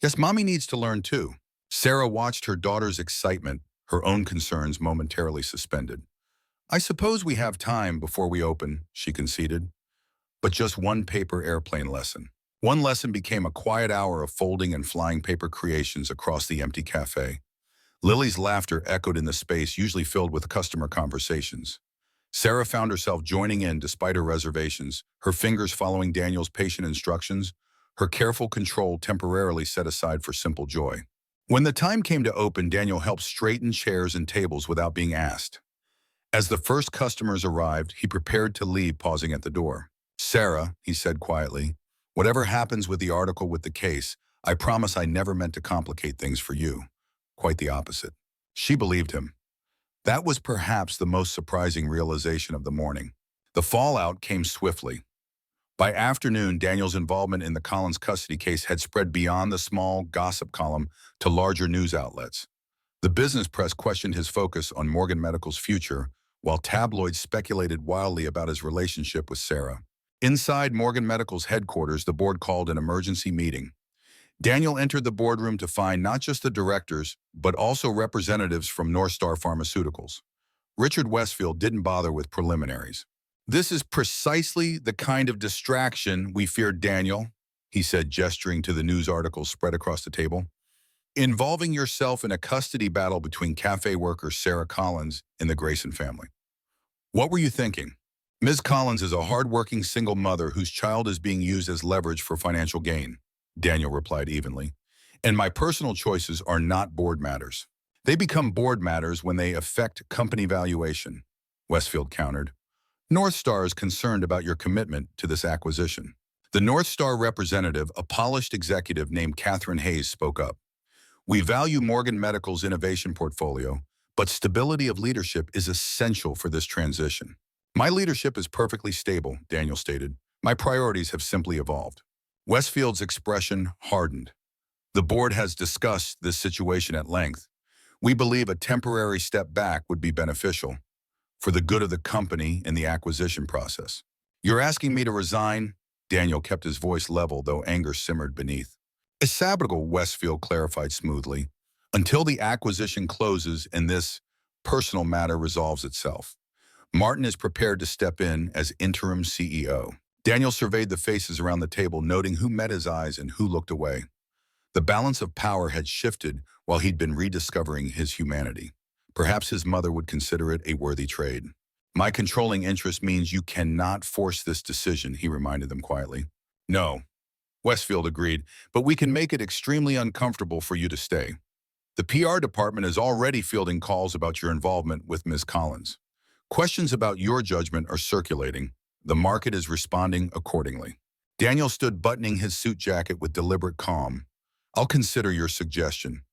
"Yes, Mommy needs to learn too." Sarah watched her daughter's excitement, her own concerns momentarily suspended. "I suppose we have time before we open," she conceded. "But just one paper airplane lesson." One lesson became a quiet hour of folding and flying paper creations across the empty cafe. Lily's laughter echoed in the space usually filled with customer conversations. Sarah found herself joining in despite her reservations, her fingers following Daniel's patient instructions, her careful control temporarily set aside for simple joy. When the time came to open, Daniel helped straighten chairs and tables without being asked. As the first customers arrived, he prepared to leave, pausing at the door. "Sarah," he said quietly, Whatever happens with the article with the case, I promise I never meant to complicate things for you. Quite the opposite. She believed him. That was perhaps the most surprising realization of the morning. The fallout came swiftly. By afternoon, Daniel's involvement in the Collins custody case had spread beyond the small gossip column to larger news outlets. The business press questioned his focus on Morgan Medical's future, while tabloids speculated wildly about his relationship with Sarah. Inside Morgan Medical's headquarters, the board called an emergency meeting. Daniel entered the boardroom to find not just the directors, but also representatives from North Star Pharmaceuticals. Richard Westfield didn't bother with preliminaries. "This is precisely the kind of distraction we feared, Daniel," he said, gesturing to the news articles spread across the table. "Involving yourself in a custody battle between cafe worker Sarah Collins and the Grayson family. What were you thinking? Ms. Collins is a hard-working single mother whose child is being used as leverage for financial gain," Daniel replied evenly. "And my personal choices are not board matters. They become board matters when they affect company valuation," Westfield countered. "North Star is concerned about your commitment to this acquisition." The North Star representative, a polished executive named Catherine Hayes, spoke up. "We value Morgan Medical's innovation portfolio, but stability of leadership is essential for this transition." "My leadership is perfectly stable," Daniel stated. "My priorities have simply evolved." Westfield's expression hardened. "The board has discussed this situation at length. We believe a temporary step back would be beneficial for the good of the company and the acquisition process." "You're asking me to resign?" Daniel kept his voice level, though anger simmered beneath. "A sabbatical," Westfield clarified smoothly, "until the acquisition closes and this personal matter resolves itself. Martin is prepared to step in as interim CEO." Daniel surveyed the faces around the table, noting who met his eyes and who looked away. The balance of power had shifted while he'd been rediscovering his humanity. Perhaps his mother would consider it a worthy trade. "My controlling interest means you cannot force this decision," he reminded them quietly. "No," Westfield agreed, "but we can make it extremely uncomfortable for you to stay. The PR department is already fielding calls about your involvement with Ms. Collins. Questions about your judgment are circulating. The market is responding accordingly." Daniel stood buttoning his suit jacket with deliberate calm. "I'll consider your suggestion.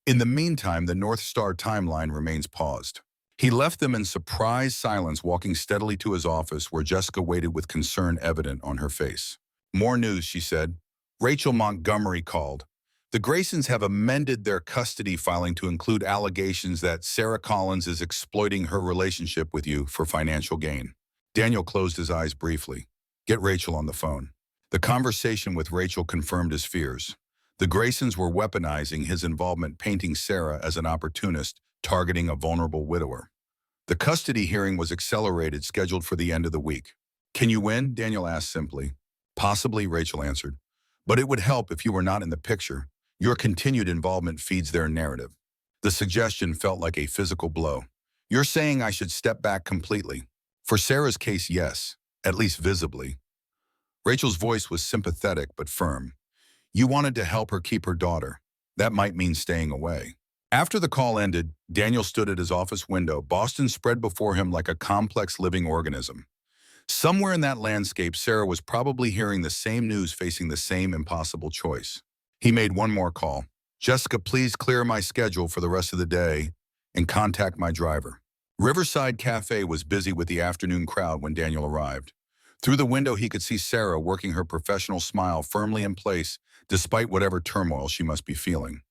In the meantime, the North Star timeline remains paused." He left them in surprised silence, walking steadily to his office where Jessica waited with concern evident on her face. "More news," she said. "Rachel Montgomery called. The Graysons have amended their custody filing to include allegations that Sarah Collins is exploiting her relationship with you for financial gain." Daniel closed his eyes briefly. "Get Rachel on the phone." The conversation with Rachel confirmed his fears. The Graysons were weaponizing his involvement, painting Sarah as an opportunist targeting a vulnerable widower. The custody hearing was accelerated, scheduled for the end of the week. "Can you win?" Daniel asked simply. "Possibly," Rachel answered. "But it would help if you were not in the picture. Your continued involvement feeds their narrative." The suggestion felt like a physical blow. "You're saying I should step back completely?" "For Sarah's case, yes, at least visibly." Rachel's voice was sympathetic but firm. "You wanted to help her keep her daughter. That might mean staying away." After the call ended, Daniel stood at his office window, Boston spread before him like a complex living organism. Somewhere in that landscape, Sarah was probably hearing the same news, facing the same impossible choice. He made one more call. "Jessica, please clear my schedule for the rest of the day and contact my driver." Riverside Cafe was busy with the afternoon crowd when Daniel arrived. Through the window, he could see Sarah working her professional smile firmly in place, despite whatever turmoil she must be feeling.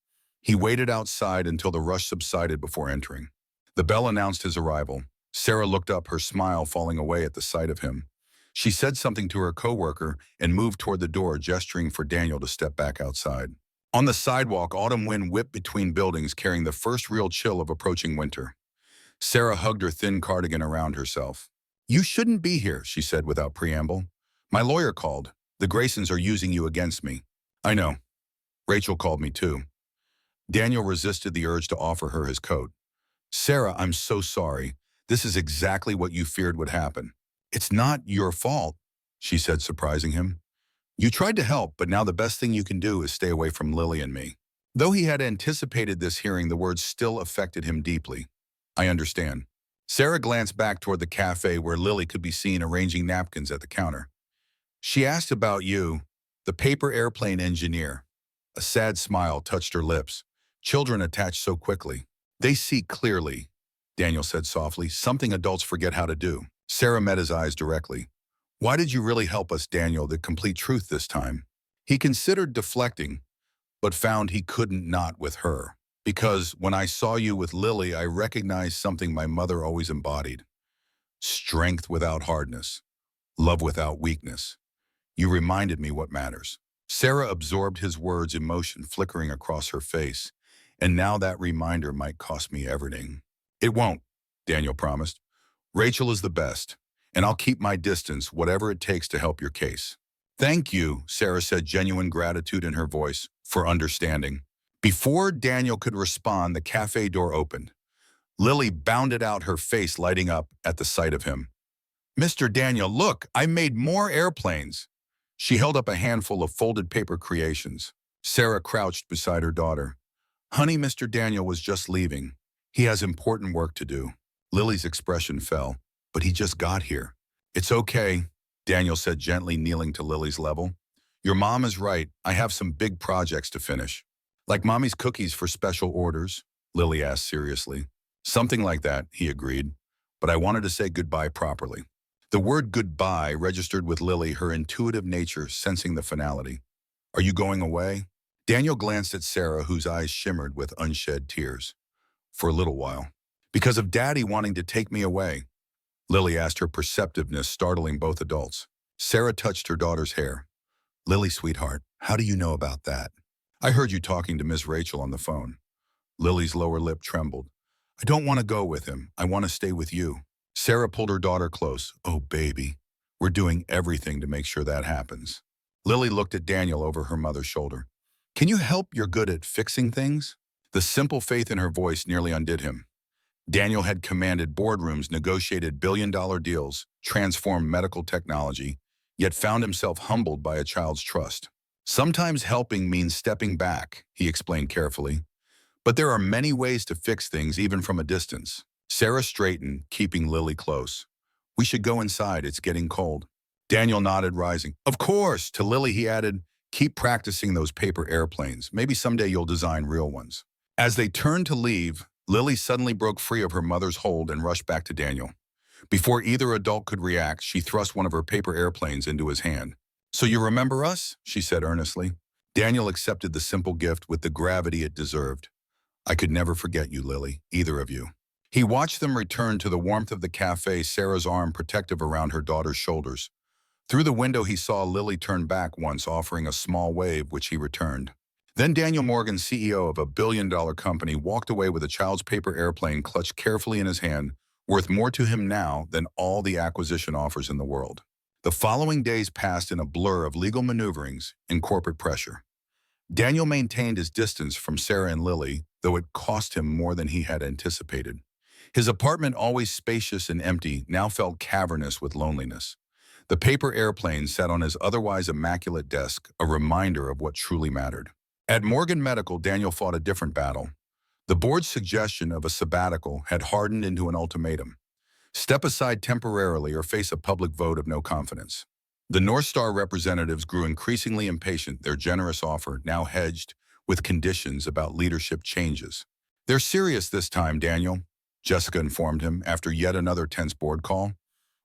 He waited outside until the rush subsided before entering. The bell announced his arrival. Sarah looked up, her smile falling away at the sight of him. She said something to her coworker and moved toward the door, gesturing for Daniel to step back outside. On the sidewalk, autumn wind whipped between buildings, carrying the first real chill of approaching winter. Sarah hugged her thin cardigan around herself. "You shouldn't be here," she said without preamble. "My lawyer called. The Graysons are using you against me." "I know. Rachel called me too." Daniel resisted the urge to offer her his coat. "Sarah, I'm so sorry. This is exactly what you feared would happen." "It's not your fault," she said, surprising him. "You tried to help, but now the best thing you can do is stay away from Lily and me." Though he had anticipated this hearing, the words still affected him deeply. "I understand." Sarah glanced back toward the cafe where Lily could be seen arranging napkins at the counter. "She asked about you." The paper airplane engineer. A sad smile touched her lips. Children attach so quickly. They see clearly, Daniel said softly, something adults forget how to do. Sarah met his eyes directly. Why did you really help us, Daniel, the complete truth this time? He considered deflecting, but found he couldn't not with her. Because when I saw you with Lily, I recognized something my mother always embodied. Strength without hardness. Love without weakness. You reminded me what matters. Sarah absorbed his words, emotion flickering across her face. And now that reminder might cost me everything. It won't, Daniel promised. Rachel is the best, and I'll keep my distance, whatever it takes to help your case. Thank you, Sarah said, genuine gratitude in her voice, for understanding. Before Daniel could respond, the cafe door opened. Lily bounded out, her face lighting up at the sight of him. Mr. Daniel, look, I made more airplanes. She held up a handful of folded paper creations. Sarah crouched beside her daughter. Honey, Mr. Daniel was just leaving. He has important work to do. Lily's expression fell, but he just got here. It's okay, Daniel said gently, kneeling to Lily's level. Your mom is right. I have some big projects to finish. Like Mommy's cookies for special orders? Lily asked seriously. Something like that, he agreed. But I wanted to say goodbye properly. The word goodbye registered with Lily, her intuitive nature sensing the finality. Are you going away? Daniel glanced at Sarah, whose eyes shimmered with unshed tears. For a little while. Because of Daddy wanting to take me away? Lily asked, her perceptiveness startling both adults. Sarah touched her daughter's hair. Lily, sweetheart, how do you know about that? I heard you talking to Miss Rachel on the phone. Lily's lower lip trembled. I don't want to go with him. I want to stay with you. Sarah pulled her daughter close. Oh, baby. We're doing everything to make sure that happens. Lily looked at Daniel over her mother's shoulder. Can you help? You're good at fixing things? The simple faith in her voice nearly undid him. Daniel had commanded boardrooms, negotiated billion-dollar deals, transformed medical technology, yet found himself humbled by a child's trust. Sometimes helping means stepping back, he explained carefully. But there are many ways to fix things even from a distance. Sarah straightened, keeping Lily close. We should go inside, it's getting cold. Daniel nodded, rising. Of course, to Lily he added, keep practicing those paper airplanes. Maybe someday you'll design real ones. As they turned to leave, Lily suddenly broke free of her mother's hold and rushed back to Daniel. Before either adult could react, she thrust one of her paper airplanes into his hand. So you remember us? She said earnestly. Daniel accepted the simple gift with the gravity it deserved. I could never forget you, Lily, either of you. He watched them return to the warmth of the cafe, Sarah's arm protective around her daughter's shoulders. Through the window he saw Lily turn back once, offering a small wave, which he returned. Then Daniel Morgan, CEO of a billion-dollar company, walked away with a child's paper airplane clutched carefully in his hand, worth more to him now than all the acquisition offers in the world. The following days passed in a blur of legal maneuverings and corporate pressure. Daniel maintained his distance from Sarah and Lily, though it cost him more than he had anticipated. His apartment, always spacious and empty, now felt cavernous with loneliness. The paper airplane sat on his otherwise immaculate desk, a reminder of what truly mattered. At Morgan Medical, Daniel fought a different battle. The board's suggestion of a sabbatical had hardened into an ultimatum. Step aside temporarily or face a public vote of no confidence. The North Star representatives grew increasingly impatient, their generous offer now hedged with conditions about leadership changes. They're serious this time, Daniel, Jessica informed him after yet another tense board call.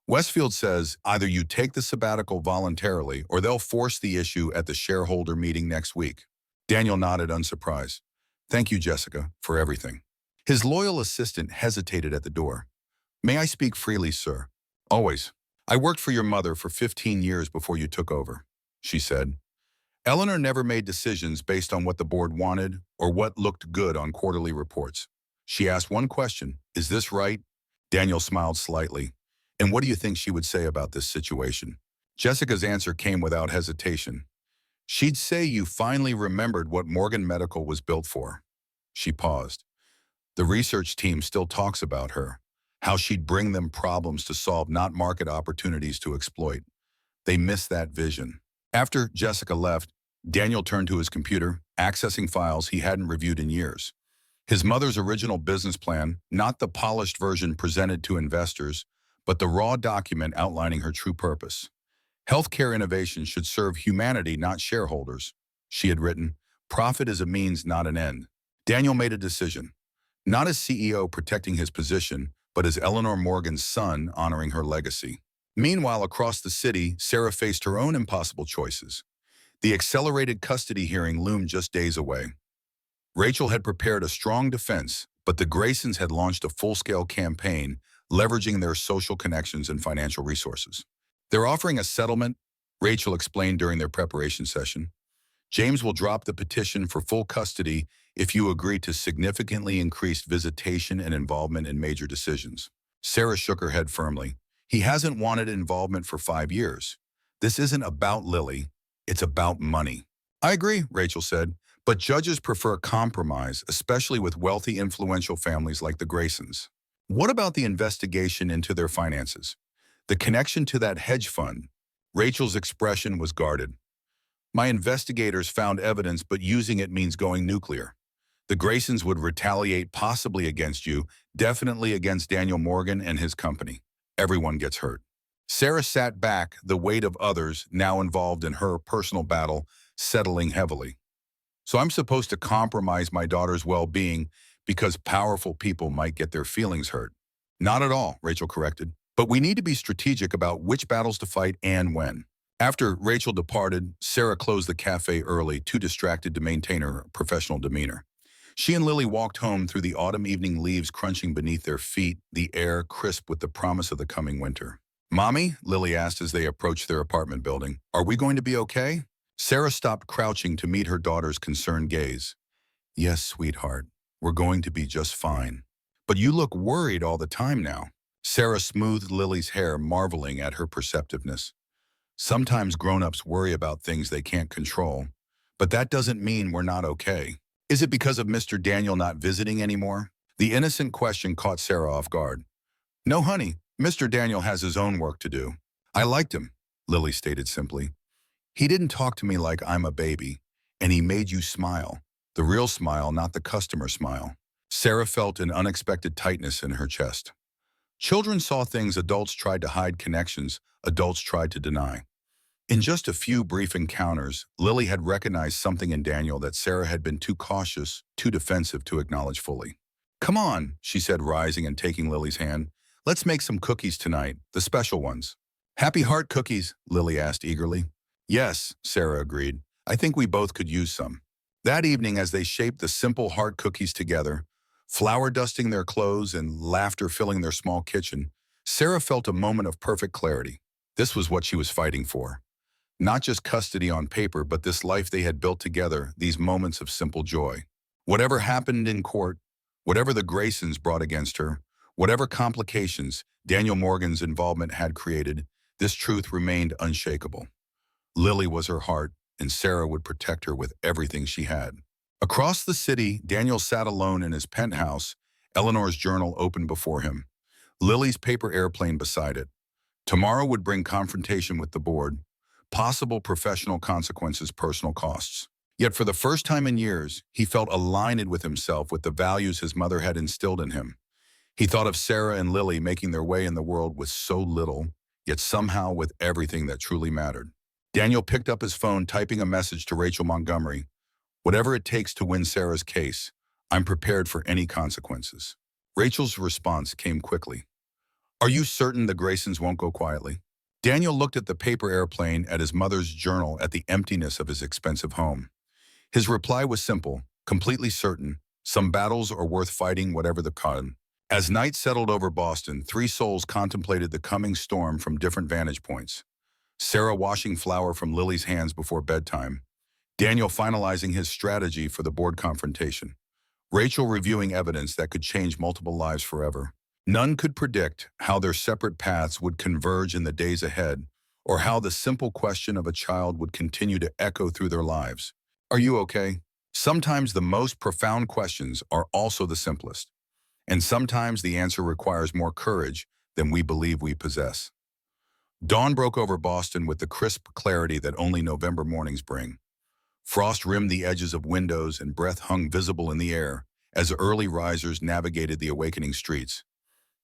Westfield says either you take the sabbatical voluntarily or they'll force the issue at the shareholder meeting next week. Daniel nodded, unsurprised. Thank you, Jessica, for everything. His loyal assistant hesitated at the door. May I speak freely, sir? Always. I worked for your mother for 15 years before you took over, she said. Eleanor never made decisions based on what the board wanted or what looked good on quarterly reports. She asked one question, is this right? Daniel smiled slightly. And what do you think she would say about this situation? Jessica's answer came without hesitation. She'd say you finally remembered what Morgan Medical was built for. She paused. The research team still talks about her, how she'd bring them problems to solve, not market opportunities to exploit. They miss that vision. After Jessica left, Daniel turned to his computer, accessing files he hadn't reviewed in years. His mother's original business plan, not the polished version presented to investors, but the raw document outlining her true purpose. Healthcare innovation should serve humanity, not shareholders. She had written, profit is a means, not an end. Daniel made a decision, not as CEO protecting his position, but as Eleanor Morgan's son honoring her legacy. Meanwhile, across the city, Sarah faced her own impossible choices. The accelerated custody hearing loomed just days away. Rachel had prepared a strong defense, but the Graysons had launched a full-scale campaign, leveraging their social connections and financial resources. They're offering a settlement, Rachel explained during their preparation session. James will drop the petition for full custody if you agree to significantly increased visitation and involvement in major decisions. Sarah shook her head firmly. He hasn't wanted involvement for 5 years. This isn't about Lily, it's about money. I agree, Rachel said, but judges prefer compromise, especially with wealthy, influential families like the Graysons. What about the investigation into their finances? The connection to that hedge fund? Rachel's expression was guarded. My investigators found evidence, but using it means going nuclear. The Graysons would retaliate, possibly against you, definitely against Daniel Morgan and his company. Everyone gets hurt. Sarah sat back, the weight of others, now involved in her personal battle, settling heavily. So I'm supposed to compromise my daughter's well-being because powerful people might get their feelings hurt. Not at all, Rachel corrected. But we need to be strategic about which battles to fight and when. After Rachel departed, Sarah closed the cafe early, too distracted to maintain her professional demeanor. She and Lily walked home through the autumn evening, leaves crunching beneath their feet, the air crisp with the promise of the coming winter. Mommy, Lily asked as they approached their apartment building, are we going to be okay? Sarah stopped crouching to meet her daughter's concerned gaze. Yes, sweetheart, we're going to be just fine. But you look worried all the time now. Sarah smoothed Lily's hair, marveling at her perceptiveness. Sometimes grown-ups worry about things they can't control, but that doesn't mean we're not okay. Is it because of Mr. Daniel not visiting anymore? The innocent question caught Sarah off guard. No, honey, Mr. Daniel has his own work to do. I liked him, Lily stated simply. He didn't talk to me like I'm a baby, and he made you smile. The real smile, not the customer smile. Sarah felt an unexpected tightness in her chest. Children saw things adults tried to hide, connections adults tried to deny. In just a few brief encounters, Lily had recognized something in Daniel that Sarah had been too cautious, too defensive to acknowledge fully. Come on, she said, rising and taking Lily's hand. Let's make some cookies tonight, the special ones. Happy heart cookies, Lily asked eagerly. Yes, Sarah agreed. I think we both could use some. That evening, as they shaped the simple heart cookies together, flour dusting their clothes and laughter filling their small kitchen, Sarah felt a moment of perfect clarity. This was what she was fighting for. Not just custody on paper, but this life they had built together, these moments of simple joy. Whatever happened in court, whatever the Graysons brought against her, whatever complications Daniel Morgan's involvement had created, this truth remained unshakable. Lily was her heart, and Sarah would protect her with everything she had. Across the city, Daniel sat alone in his penthouse, Eleanor's journal open before him, Lily's paper airplane beside it. Tomorrow would bring confrontation with the board, possible professional consequences, personal costs. Yet for the first time in years, he felt aligned with himself, with the values his mother had instilled in him. He thought of Sarah and Lily making their way in the world with so little, yet somehow with everything that truly mattered. Daniel picked up his phone, typing a message to Rachel Montgomery. Whatever it takes to win Sarah's case, I'm prepared for any consequences. Rachel's response came quickly. Are you certain the Graysons won't go quietly? Daniel looked at the paper airplane, at his mother's journal, at the emptiness of his expensive home. His reply was simple, completely certain. Some battles are worth fighting, whatever the cost. As night settled over Boston, three souls contemplated the coming storm from different vantage points. Sarah washing flour from Lily's hands before bedtime. Daniel finalizing his strategy for the board confrontation. Rachel reviewing evidence that could change multiple lives forever. None could predict how their separate paths would converge in the days ahead, or how the simple question of a child would continue to echo through their lives. Are you okay? Sometimes the most profound questions are also the simplest, and sometimes the answer requires more courage than we believe we possess. Dawn broke over Boston with the crisp clarity that only November mornings bring. Frost rimmed the edges of windows and breath hung visible in the air as early risers navigated the awakening streets.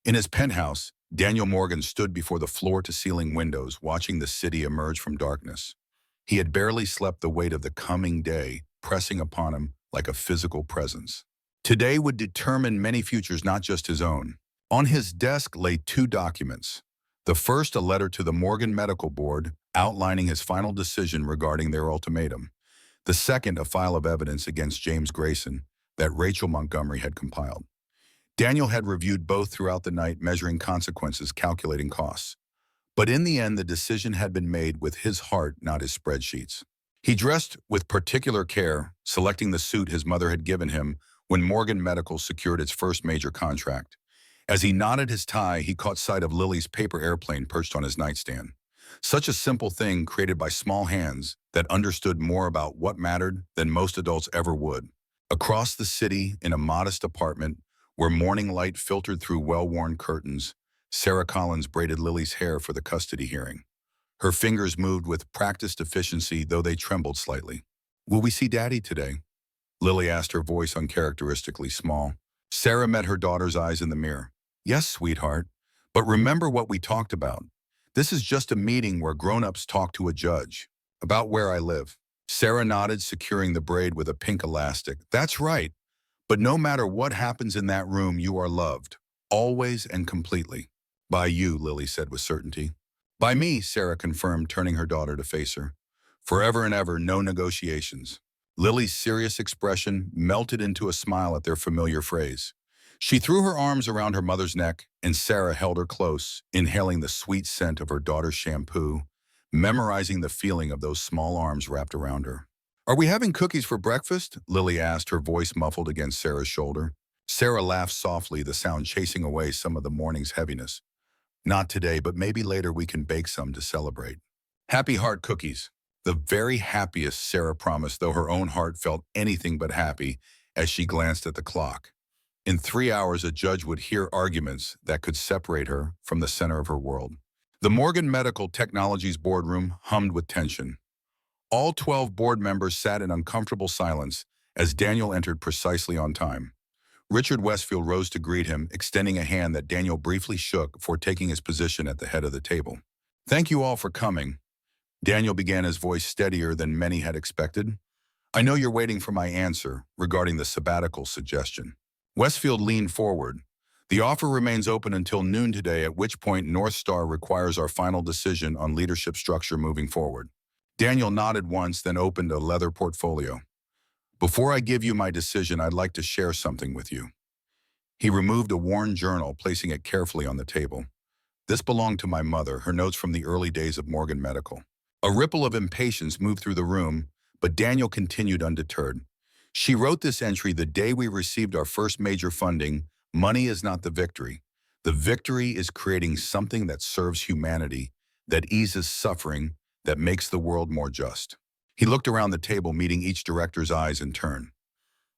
In his penthouse, Daniel Morgan stood before the floor-to-ceiling windows, watching the city emerge from darkness. He had barely slept, the weight of the coming day pressing upon him like a physical presence. Today would determine many futures, not just his own. On his desk lay two documents. The first, a letter to the Morgan Medical Board outlining his final decision regarding their ultimatum. The second, a file of evidence against James Grayson that Rachel Montgomery had compiled. Daniel had reviewed both throughout the night, measuring consequences, calculating costs. But in the end, the decision had been made with his heart, not his spreadsheets. He dressed with particular care, selecting the suit his mother had given him when Morgan Medical secured its first major contract. As he knotted his tie, he caught sight of Lily's paper airplane perched on his nightstand. Such a simple thing created by small hands that understood more about what mattered than most adults ever would. Across the city, in a modest apartment, where morning light filtered through well-worn curtains, Sarah Collins braided Lily's hair for the custody hearing. Her fingers moved with practiced efficiency, though they trembled slightly. "Will we see Daddy today?" Lily asked, her voice uncharacteristically small. Sarah met her daughter's eyes in the mirror. "Yes, sweetheart, but remember what we talked about. This is just a meeting where grown-ups talk to a judge. About where I live." Sarah nodded, securing the braid with a pink elastic. "That's right. But no matter what happens in that room, you are loved. Always and completely." "By you," Lily said with certainty. "By me," Sarah confirmed, turning her daughter to face her. "Forever and ever, no negotiations." Lily's serious expression melted into a smile at their familiar phrase. She threw her arms around her mother's neck, and Sarah held her close, inhaling the sweet scent of her daughter's shampoo, memorizing the feeling of those small arms wrapped around her. "Are we having cookies for breakfast?" Lily asked, her voice muffled against Sarah's shoulder. Sarah laughed softly, the sound chasing away some of the morning's heaviness. "Not today, but maybe later we can bake some to celebrate." "Happy heart cookies." The very happiest, Sarah promised, though her own heart felt anything but happy as she glanced at the clock. In 3 hours, a judge would hear arguments that could separate her from the center of her world. The Morgan Medical Technologies boardroom hummed with tension. All 12 board members sat in uncomfortable silence as Daniel entered precisely on time. Richard Westfield rose to greet him, extending a hand that Daniel briefly shook before taking his position at the head of the table. "Thank you all for coming." Daniel began, his voice steadier than many had expected. "I know you're waiting for my answer regarding the sabbatical suggestion." Westfield leaned forward. "The offer remains open until noon today, at which point North Star requires our final decision on leadership structure moving forward." Daniel nodded once, then opened a leather portfolio. "Before I give you my decision, I'd like to share something with you." He removed a worn journal, placing it carefully on the table. "This belonged to my mother, her notes from the early days of Morgan Medical." A ripple of impatience moved through the room, but Daniel continued undeterred. "She wrote this entry the day we received our first major funding. Money is not the victory. The victory is creating something that serves humanity, that eases suffering, that makes the world more just." He looked around the table, meeting each director's eyes in turn.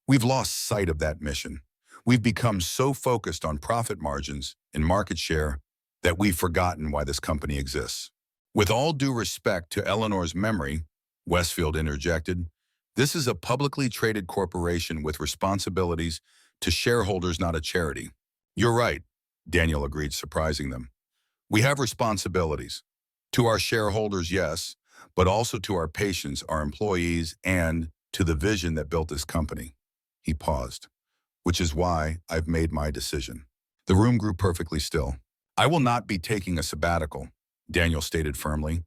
"We've lost sight of that mission. We've become so focused on profit margins and market share that we've forgotten why this company exists." "With all due respect to Eleanor's memory," Westfield interjected, "this is a publicly traded corporation with responsibilities to shareholders, not a charity." "You're right," Daniel agreed, surprising them. "We have responsibilities. To our shareholders, yes, but also to our patients, our employees, and to the vision that built this company." He paused. "Which is why I've made my decision." The room grew perfectly still. "I will not be taking a sabbatical," Daniel stated firmly,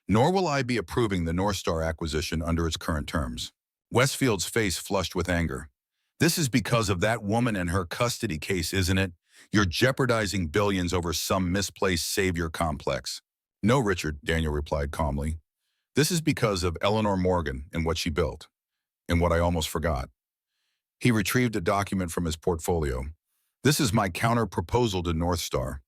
"nor will I be approving the North Star acquisition under its current terms." Westfield's face flushed with anger. "This is because of that woman and her custody case, isn't it? You're jeopardizing billions over some misplaced savior complex." "No, Richard," Daniel replied calmly. "This is because of Eleanor Morgan and what she built, and what I almost forgot." He retrieved a document from his portfolio. "This is my counter-proposal to North Star.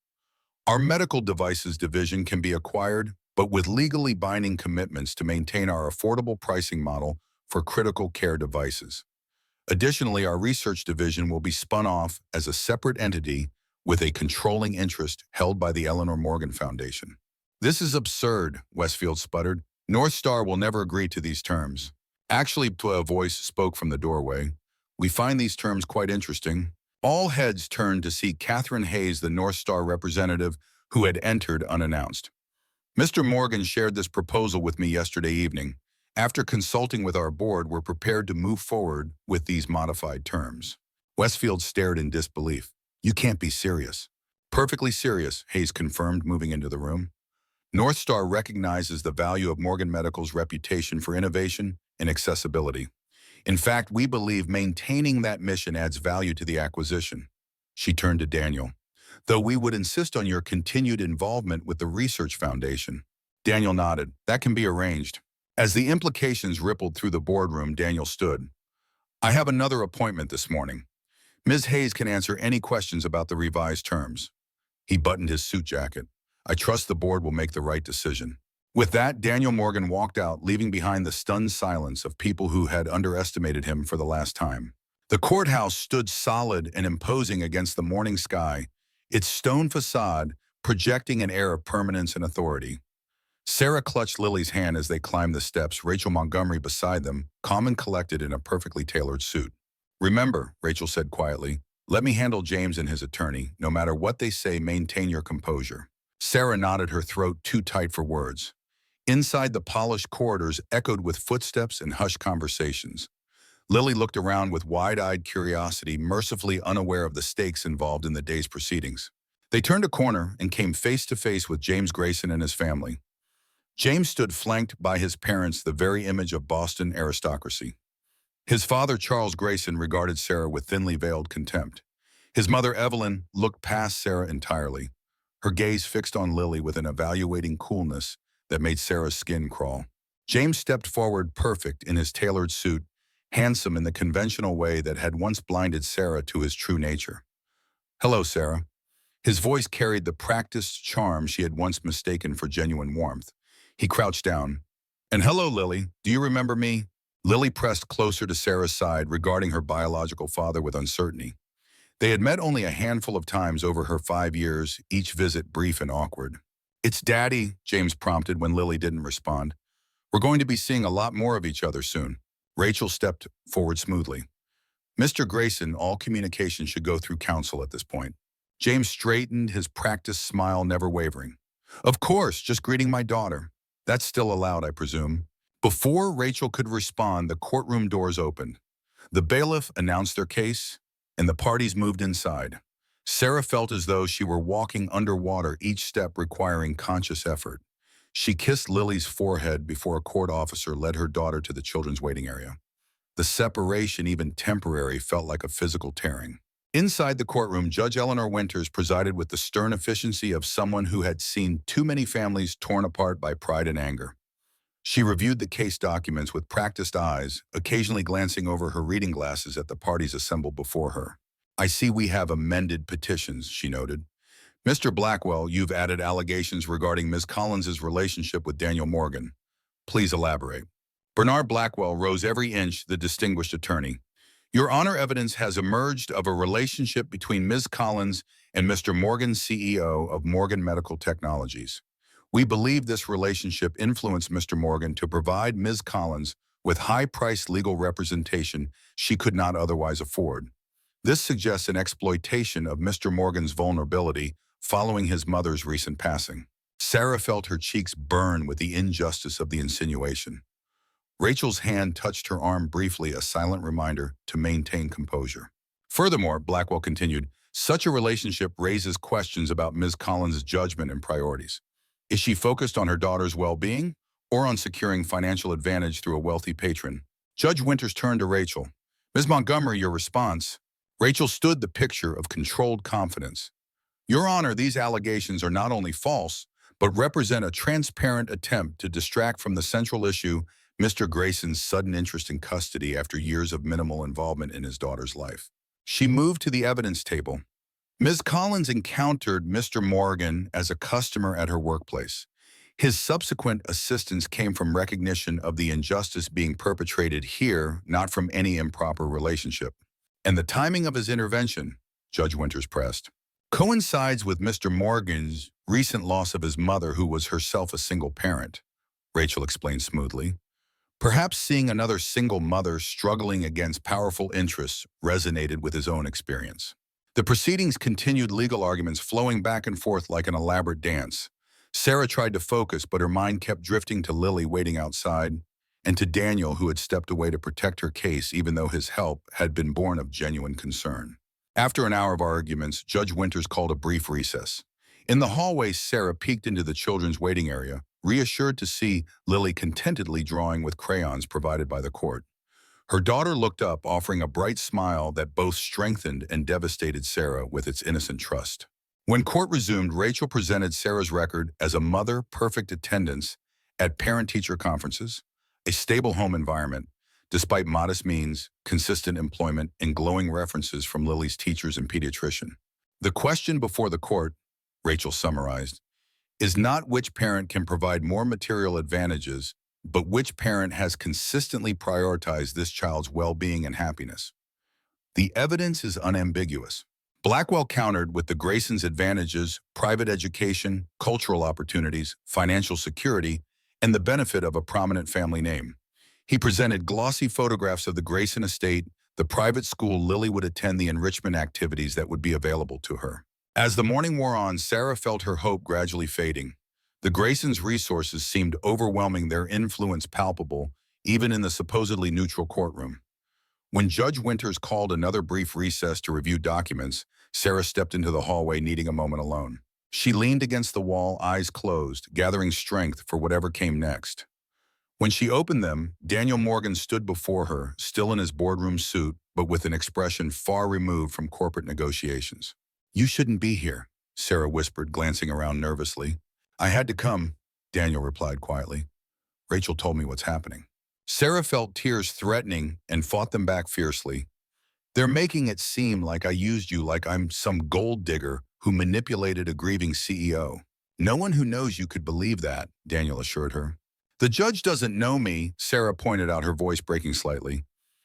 Our medical devices division can be acquired, but with legally binding commitments to maintain our affordable pricing model for critical care devices. Additionally, our research division will be spun off as a separate entity with a controlling interest held by the Eleanor Morgan Foundation." "This is absurd," Westfield sputtered. "North Star will never agree to these terms." "Actually," a voice spoke from the doorway, "we find these terms quite interesting." All heads turned to see Catherine Hayes, the North Star representative, who had entered unannounced. Mr. Morgan shared this proposal with me yesterday evening. After consulting with our board, we're prepared to move forward with these modified terms. Westfield stared in disbelief. You can't be serious. Perfectly serious, Hayes confirmed, moving into the room. North Star recognizes the value of Morgan Medical's reputation for innovation and accessibility. In fact, we believe maintaining that mission adds value to the acquisition. She turned to Daniel. Though we would insist on your continued involvement with the Research Foundation. Daniel nodded. That can be arranged. As the implications rippled through the boardroom, Daniel stood. I have another appointment this morning. Ms. Hayes can answer any questions about the revised terms. He buttoned his suit jacket. I trust the board will make the right decision. With that, Daniel Morgan walked out, leaving behind the stunned silence of people who had underestimated him for the last time. The courthouse stood solid and imposing against the morning sky, its stone facade projecting an air of permanence and authority. Sarah clutched Lily's hand as they climbed the steps, Rachel Montgomery beside them, calm and collected in a perfectly tailored suit. Remember, Rachel said quietly, let me handle James and his attorney. No matter what they say, maintain your composure. Sarah nodded, her throat too tight for words. Inside, the polished corridors echoed with footsteps and hushed conversations. Lily looked around with wide-eyed curiosity, mercifully unaware of the stakes involved in the day's proceedings. They turned a corner and came face to face with James Grayson and his family. James stood flanked by his parents, the very image of Boston aristocracy. His father, Charles Grayson, regarded Sarah with thinly veiled contempt. His mother, Evelyn, looked past Sarah entirely, her gaze fixed on Lily with an evaluating coolness that made Sarah's skin crawl. James stepped forward, perfect in his tailored suit, handsome in the conventional way that had once blinded Sarah to his true nature. Hello, Sarah. His voice carried the practiced charm she had once mistaken for genuine warmth. He crouched down. And hello, Lily. Do you remember me? Lily pressed closer to Sarah's side, regarding her biological father with uncertainty. They had met only a handful of times over her 5 years, each visit brief and awkward. It's Daddy, James prompted when Lily didn't respond. We're going to be seeing a lot more of each other soon. Rachel stepped forward smoothly. Mr. Grayson, all communication should go through counsel at this point. James straightened, his practiced smile never wavering. Of course, just greeting my daughter. That's still allowed, I presume. Before Rachel could respond, the courtroom doors opened. The bailiff announced their case, and the parties moved inside. Sarah felt as though she were walking underwater, each step requiring conscious effort. She kissed Lily's forehead before a court officer led her daughter to the children's waiting area. The separation, even temporary, felt like a physical tearing. Inside the courtroom, Judge Eleanor Winters presided with the stern efficiency of someone who had seen too many families torn apart by pride and anger. She reviewed the case documents with practiced eyes, occasionally glancing over her reading glasses at the parties assembled before her. I see we have amended petitions, she noted. Mr. Blackwell, you've added allegations regarding Ms. Collins's relationship with Daniel Morgan. Please elaborate. Bernard Blackwell rose every inch, the distinguished attorney. Your Honor, evidence has emerged of a relationship between Ms. Collins and Mr. Morgan, CEO of Morgan Medical Technologies. We believe this relationship influenced Mr. Morgan to provide Ms. Collins with high-priced legal representation she could not otherwise afford. This suggests an exploitation of Mr. Morgan's vulnerability following his mother's recent passing. Sarah felt her cheeks burn with the injustice of the insinuation. Rachel's hand touched her arm briefly, a silent reminder to maintain composure. Furthermore, Blackwell continued, such a relationship raises questions about Ms. Collins' judgment and priorities. Is she focused on her daughter's well-being or on securing financial advantage through a wealthy patron? Judge Winters turned to Rachel. Ms. Montgomery, your response. Rachel stood the picture of controlled confidence. Your Honor, these allegations are not only false, but represent a transparent attempt to distract from the central issue, Mr. Grayson's sudden interest in custody after years of minimal involvement in his daughter's life. She moved to the evidence table. Ms. Collins encountered Mr. Morgan as a customer at her workplace. His subsequent assistance came from recognition of the injustice being perpetrated here, not from any improper relationship. And the timing of his intervention, Judge Winters pressed, coincides with Mr. Morgan's recent loss of his mother, who was herself a single parent, Rachel explained smoothly. Perhaps seeing another single mother struggling against powerful interests resonated with his own experience. The proceedings continued, legal arguments flowing back and forth like an elaborate dance. Sarah tried to focus, but her mind kept drifting to Lily waiting outside, and to Daniel, who had stepped away to protect her case even though his help had been born of genuine concern. After an hour of arguments, Judge Winters called a brief recess. In the hallway, Sarah peeked into the children's waiting area, reassured to see Lily contentedly drawing with crayons provided by the court. Her daughter looked up, offering a bright smile that both strengthened and devastated Sarah with its innocent trust. When court resumed, Rachel presented Sarah's record as a mother, perfect attendance at parent-teacher conferences, a stable home environment, despite modest means, consistent employment, and glowing references from Lily's teachers and pediatrician. The question before the court, Rachel summarized, is not which parent can provide more material advantages, but which parent has consistently prioritized this child's well-being and happiness. The evidence is unambiguous. Blackwell countered with the Graysons' advantages: private education, cultural opportunities, financial security, and the benefit of a prominent family name. He presented glossy photographs of the Grayson estate, the private school Lily would attend, the enrichment activities that would be available to her. As the morning wore on, Sarah felt her hope gradually fading. The Graysons' resources seemed overwhelming, their influence palpable, even in the supposedly neutral courtroom. When Judge Winters called another brief recess to review documents, Sarah stepped into the hallway, needing a moment alone. She leaned against the wall, eyes closed, gathering strength for whatever came next. When she opened them, Daniel Morgan stood before her, still in his boardroom suit, but with an expression far removed from corporate negotiations. "You shouldn't be here," Sarah whispered, glancing around nervously. "I had to come," Daniel replied quietly. "Rachel told me what's happening." Sarah felt tears threatening and fought them back fiercely. "They're making it seem like I used you, like I'm some gold digger who manipulated a grieving CEO. No one who knows you could believe that," Daniel assured her. "The judge doesn't know me," Sarah pointed out, her voice breaking slightly.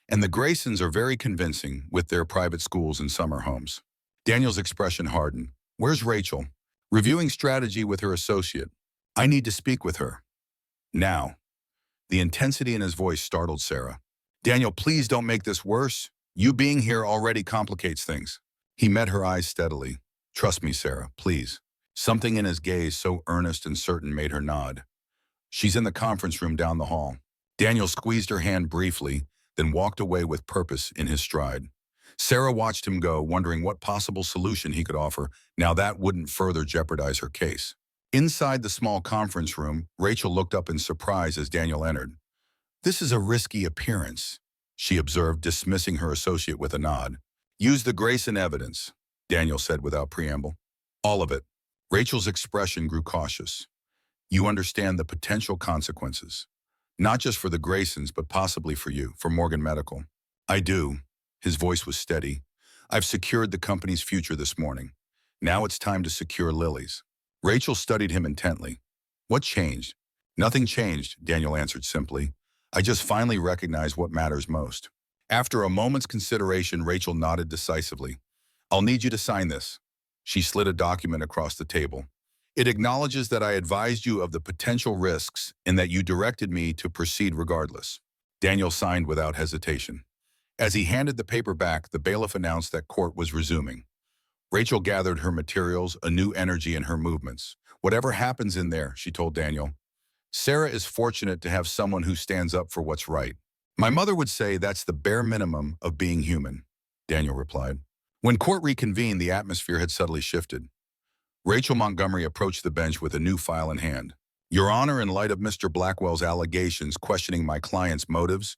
"And the Graysons are very convincing with their private schools and summer homes." Daniel's expression hardened. "Where's Rachel?" "Reviewing strategy with her associate. I need to speak with her. Now." The intensity in his voice startled Sarah. "Daniel, please don't make this worse. You being here already complicates things." He met her eyes steadily. "Trust me, Sarah, please." Something in his gaze, so earnest and certain, made her nod. "She's in the conference room down the hall." Daniel squeezed her hand briefly, then walked away with purpose in his stride. Sarah watched him go, wondering what possible solution he could offer now that wouldn't further jeopardize her case. Inside the small conference room, Rachel looked up in surprise as Daniel entered. "This is a risky appearance," she observed, dismissing her associate with a nod. "Use the Grayson evidence," Daniel said without preamble. "All of it." Rachel's expression grew cautious. "You understand the potential consequences, not just for the Graysons, but possibly for you, for Morgan Medical." "I do." His voice was steady. "I've secured the company's future this morning. Now it's time to secure Lily's." Rachel studied him intently. "What changed?" "Nothing changed," Daniel answered simply. "I just finally recognized what matters most." After a moment's consideration, Rachel nodded decisively. "I'll need you to sign this." She slid a document across the table. "It acknowledges that I advised you of the potential risks and that you directed me to proceed regardless." Daniel signed without hesitation. As he handed the paper back, the bailiff announced that court was resuming. Rachel gathered her materials, a new energy in her movements. "Whatever happens in there," she told Daniel, "Sarah is fortunate to have someone who stands up for what's right." "My mother would say that's the bare minimum of being human," Daniel replied. When court reconvened, the atmosphere had subtly shifted. Rachel Montgomery approached the bench with a new file in hand. "Your Honor, in light of Mr. Blackwell's allegations questioning my client's motives,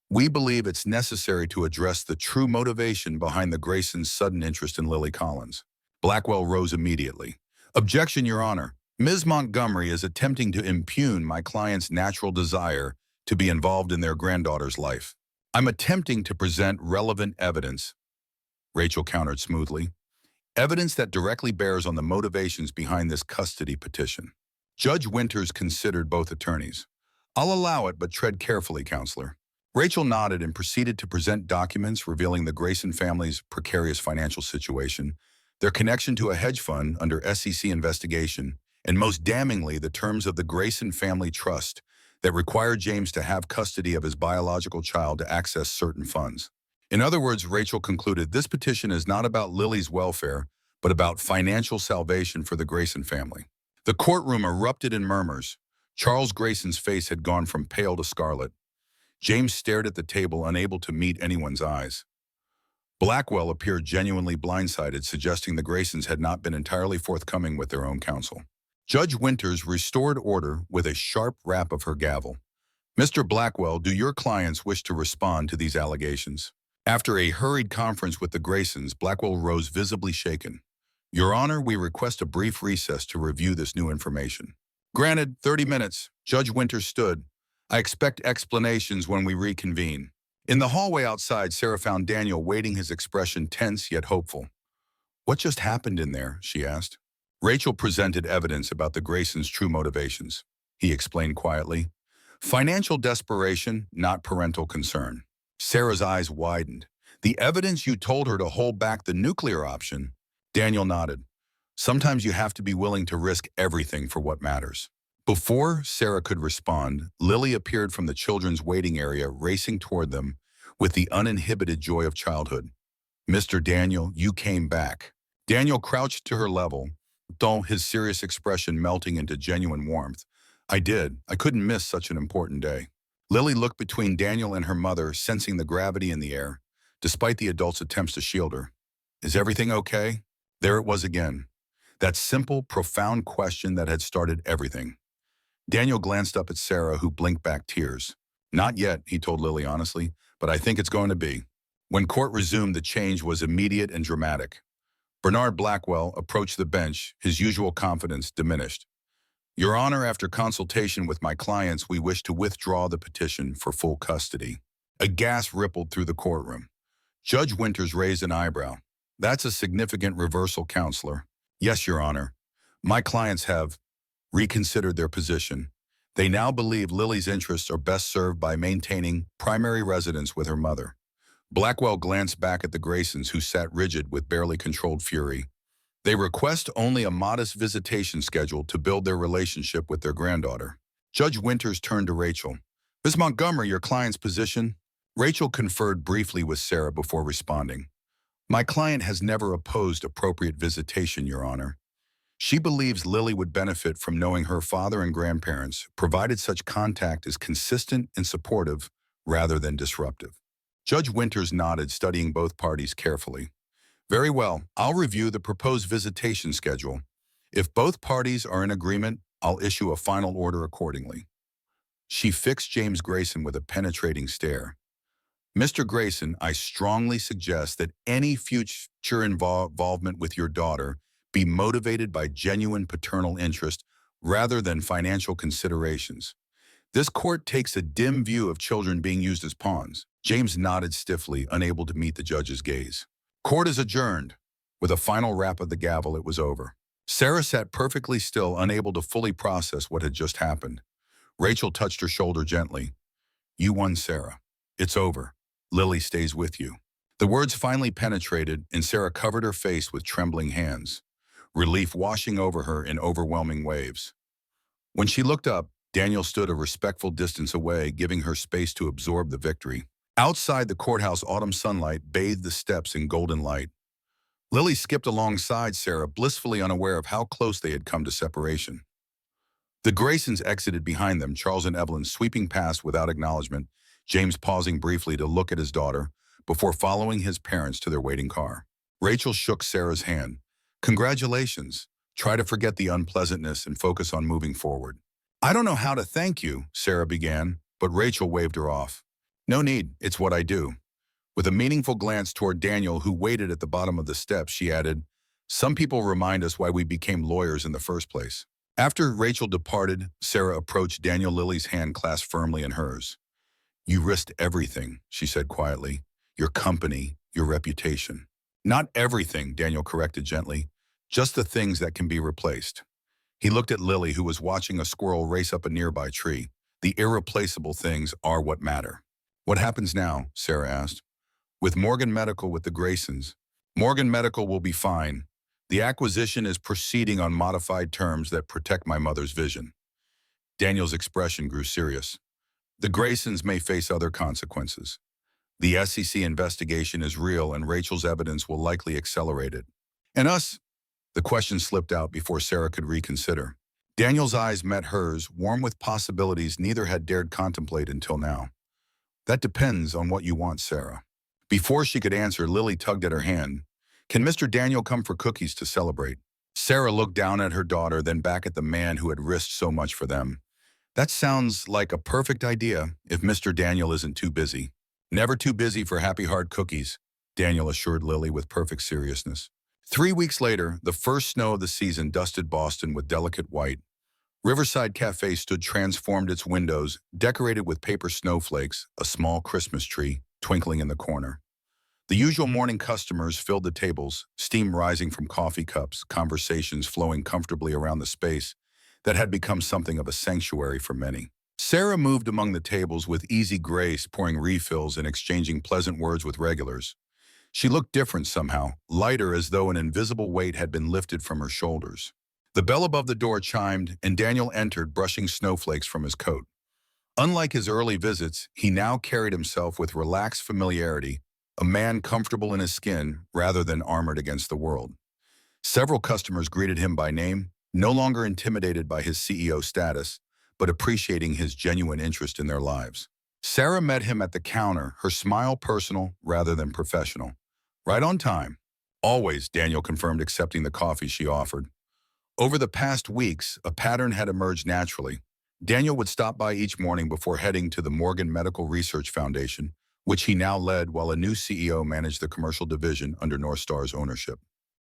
we believe it's necessary to address the true motivation behind the Graysons' sudden interest in Lily Collins." Blackwell rose immediately. "Objection, Your Honor. Ms. Montgomery is attempting to impugn my client's natural desire to be involved in their granddaughter's life." "I'm attempting to present relevant evidence," Rachel countered smoothly. "Evidence that directly bears on the motivations behind this custody petition." Judge Winters considered both attorneys. "I'll allow it, but tread carefully, counselor." Rachel nodded and proceeded to present documents revealing the Grayson family's precarious financial situation, their connection to a hedge fund under SEC investigation, and most damningly, the terms of the Grayson family trust that required James to have custody of his biological child to access certain funds. In other words, Rachel concluded this petition is not about Lily's welfare, but about financial salvation for the Grayson family. The courtroom erupted in murmurs. Charles Grayson's face had gone from pale to scarlet. James stared at the table, unable to meet anyone's eyes. Blackwell appeared genuinely blindsided, suggesting the Graysons had not been entirely forthcoming with their own counsel. Judge Winters restored order with a sharp rap of her gavel. Mr. Blackwell, do your clients wish to respond to these allegations? After a hurried conference with the Graysons, Blackwell rose visibly shaken. Your Honor, we request a brief recess to review this new information. Granted, 30 minutes. Judge Winters stood. I expect explanations when we reconvene. In the hallway outside, Sarah found Daniel waiting, his expression tense yet hopeful. What just happened in there? She asked. Rachel presented evidence about the Graysons' true motivations. He explained quietly. Financial desperation, not parental concern. Sarah's eyes widened. The evidence you told her to hold back the nuclear option? Daniel nodded. Sometimes you have to be willing to risk everything for what matters. Before Sarah could respond, Lily appeared from the children's waiting area, racing toward them with the uninhibited joy of childhood. Mr. Daniel, you came back. Daniel crouched to her level, his serious expression melting into genuine warmth. I did. I couldn't miss such an important day. Lily looked between Daniel and her mother, sensing the gravity in the air, despite the adults' attempts to shield her. Is everything okay? There it was again. That simple, profound question that had started everything. Daniel glanced up at Sarah, who blinked back tears. Not yet, he told Lily honestly, but I think it's going to be. When court resumed, the change was immediate and dramatic. Bernard Blackwell approached the bench, his usual confidence diminished. Your Honor, after consultation with my clients, we wish to withdraw the petition for full custody. A gasp rippled through the courtroom. Judge Winters raised an eyebrow. That's a significant reversal, Counselor. Yes, Your Honor. My clients have reconsidered their position. They now believe Lily's interests are best served by maintaining primary residence with her mother. Blackwell glanced back at the Graysons, who sat rigid with barely controlled fury. They request only a modest visitation schedule to build their relationship with their granddaughter. Judge Winters turned to Rachel. Ms. Montgomery, your client's position? Rachel conferred briefly with Sarah before responding. My client has never opposed appropriate visitation, Your Honor. She believes Lily would benefit from knowing her father and grandparents, provided such contact is consistent and supportive rather than disruptive. Judge Winters nodded, studying both parties carefully. Very well, I'll review the proposed visitation schedule. If both parties are in agreement, I'll issue a final order accordingly. She fixed James Grayson with a penetrating stare. Mr. Grayson, I strongly suggest that any future involvement with your daughter be motivated by genuine paternal interest rather than financial considerations. This court takes a dim view of children being used as pawns. James nodded stiffly, unable to meet the judge's gaze. Court is adjourned. With a final rap of the gavel, it was over. Sarah sat perfectly still, unable to fully process what had just happened. Rachel touched her shoulder gently. You won, Sarah. It's over. Lily stays with you. The words finally penetrated, and Sarah covered her face with trembling hands, relief washing over her in overwhelming waves. When she looked up, Daniel stood a respectful distance away, giving her space to absorb the victory. Outside the courthouse, autumn sunlight bathed the steps in golden light. Lily skipped alongside Sarah, blissfully unaware of how close they had come to separation. The Graysons exited behind them, Charles and Evelyn sweeping past without acknowledgement, James pausing briefly to look at his daughter before following his parents to their waiting car. Rachel shook Sarah's hand. Congratulations. Try to forget the unpleasantness and focus on moving forward. I don't know how to thank you, Sarah began, but Rachel waved her off. No need, it's what I do. With a meaningful glance toward Daniel, who waited at the bottom of the steps, she added, some people remind us why we became lawyers in the first place. After Rachel departed, Sarah approached Daniel, Lily's hand clasped firmly in hers. You risked everything, she said quietly. Your company, your reputation. Not everything, Daniel corrected gently. Just the things that can be replaced. He looked at Lily, who was watching a squirrel race up a nearby tree. The irreplaceable things are what matter. What happens now? Sarah asked. With Morgan Medical with the Graysons. Morgan Medical will be fine. The acquisition is proceeding on modified terms that protect my mother's vision. Daniel's expression grew serious. The Graysons may face other consequences. The SEC investigation is real and Rachel's evidence will likely accelerate it. And us? The question slipped out before Sarah could reconsider. Daniel's eyes met hers, warm with possibilities neither had dared contemplate until now. That depends on what you want, Sarah. Before she could answer, Lily tugged at her hand. Can Mr. Daniel come for cookies to celebrate? Sarah looked down at her daughter, then back at the man who had risked so much for them. That sounds like a perfect idea if Mr. Daniel isn't too busy. Never too busy for happy heart cookies, Daniel assured Lily with perfect seriousness. 3 weeks later, the first snow of the season dusted Boston with delicate white. Riverside Cafe stood transformed, its windows decorated with paper snowflakes, a small Christmas tree twinkling in the corner. The usual morning customers filled the tables, steam rising from coffee cups, conversations flowing comfortably around the space that had become something of a sanctuary for many. Sarah moved among the tables with easy grace, pouring refills and exchanging pleasant words with regulars. She looked different somehow, lighter as though an invisible weight had been lifted from her shoulders. The bell above the door chimed, and Daniel entered, brushing snowflakes from his coat. Unlike his early visits, he now carried himself with relaxed familiarity, a man comfortable in his skin rather than armored against the world. Several customers greeted him by name, no longer intimidated by his CEO status, but appreciating his genuine interest in their lives. Sarah met him at the counter, her smile personal rather than professional. Right on time. Always, Daniel confirmed, accepting the coffee she offered. Over the past weeks, a pattern had emerged naturally. Daniel would stop by each morning before heading to the Morgan Medical Research Foundation, which he now led while a new CEO managed the commercial division under North Star's ownership.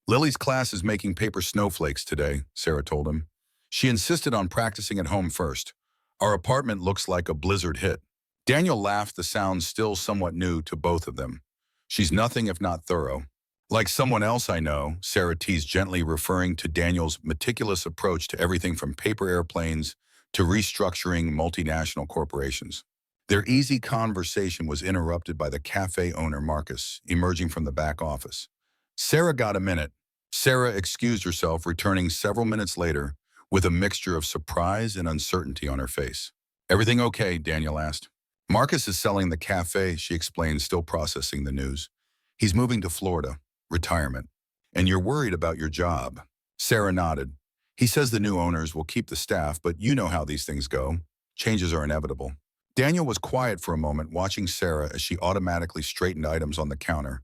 Lily's class is making paper snowflakes today, Sarah told him. She insisted on practicing at home first. Our apartment looks like a blizzard hit. Daniel laughed, the sound still somewhat new to both of them. She's nothing if not thorough. Like someone else I know, Sarah teased, gently referring to Daniel's meticulous approach to everything from paper airplanes to restructuring multinational corporations. Their easy conversation was interrupted by the cafe owner, Marcus, emerging from the back office. Sarah got a minute. Sarah excused herself, returning several minutes later with a mixture of surprise and uncertainty on her face. Everything okay? Daniel asked. Marcus is selling the cafe, she explained, still processing the news. He's moving to Florida. Retirement. And you're worried about your job. Sarah nodded. He says the new owners will keep the staff, but you know how these things go. Changes are inevitable. Daniel was quiet for a moment, watching Sarah as she automatically straightened items on the counter,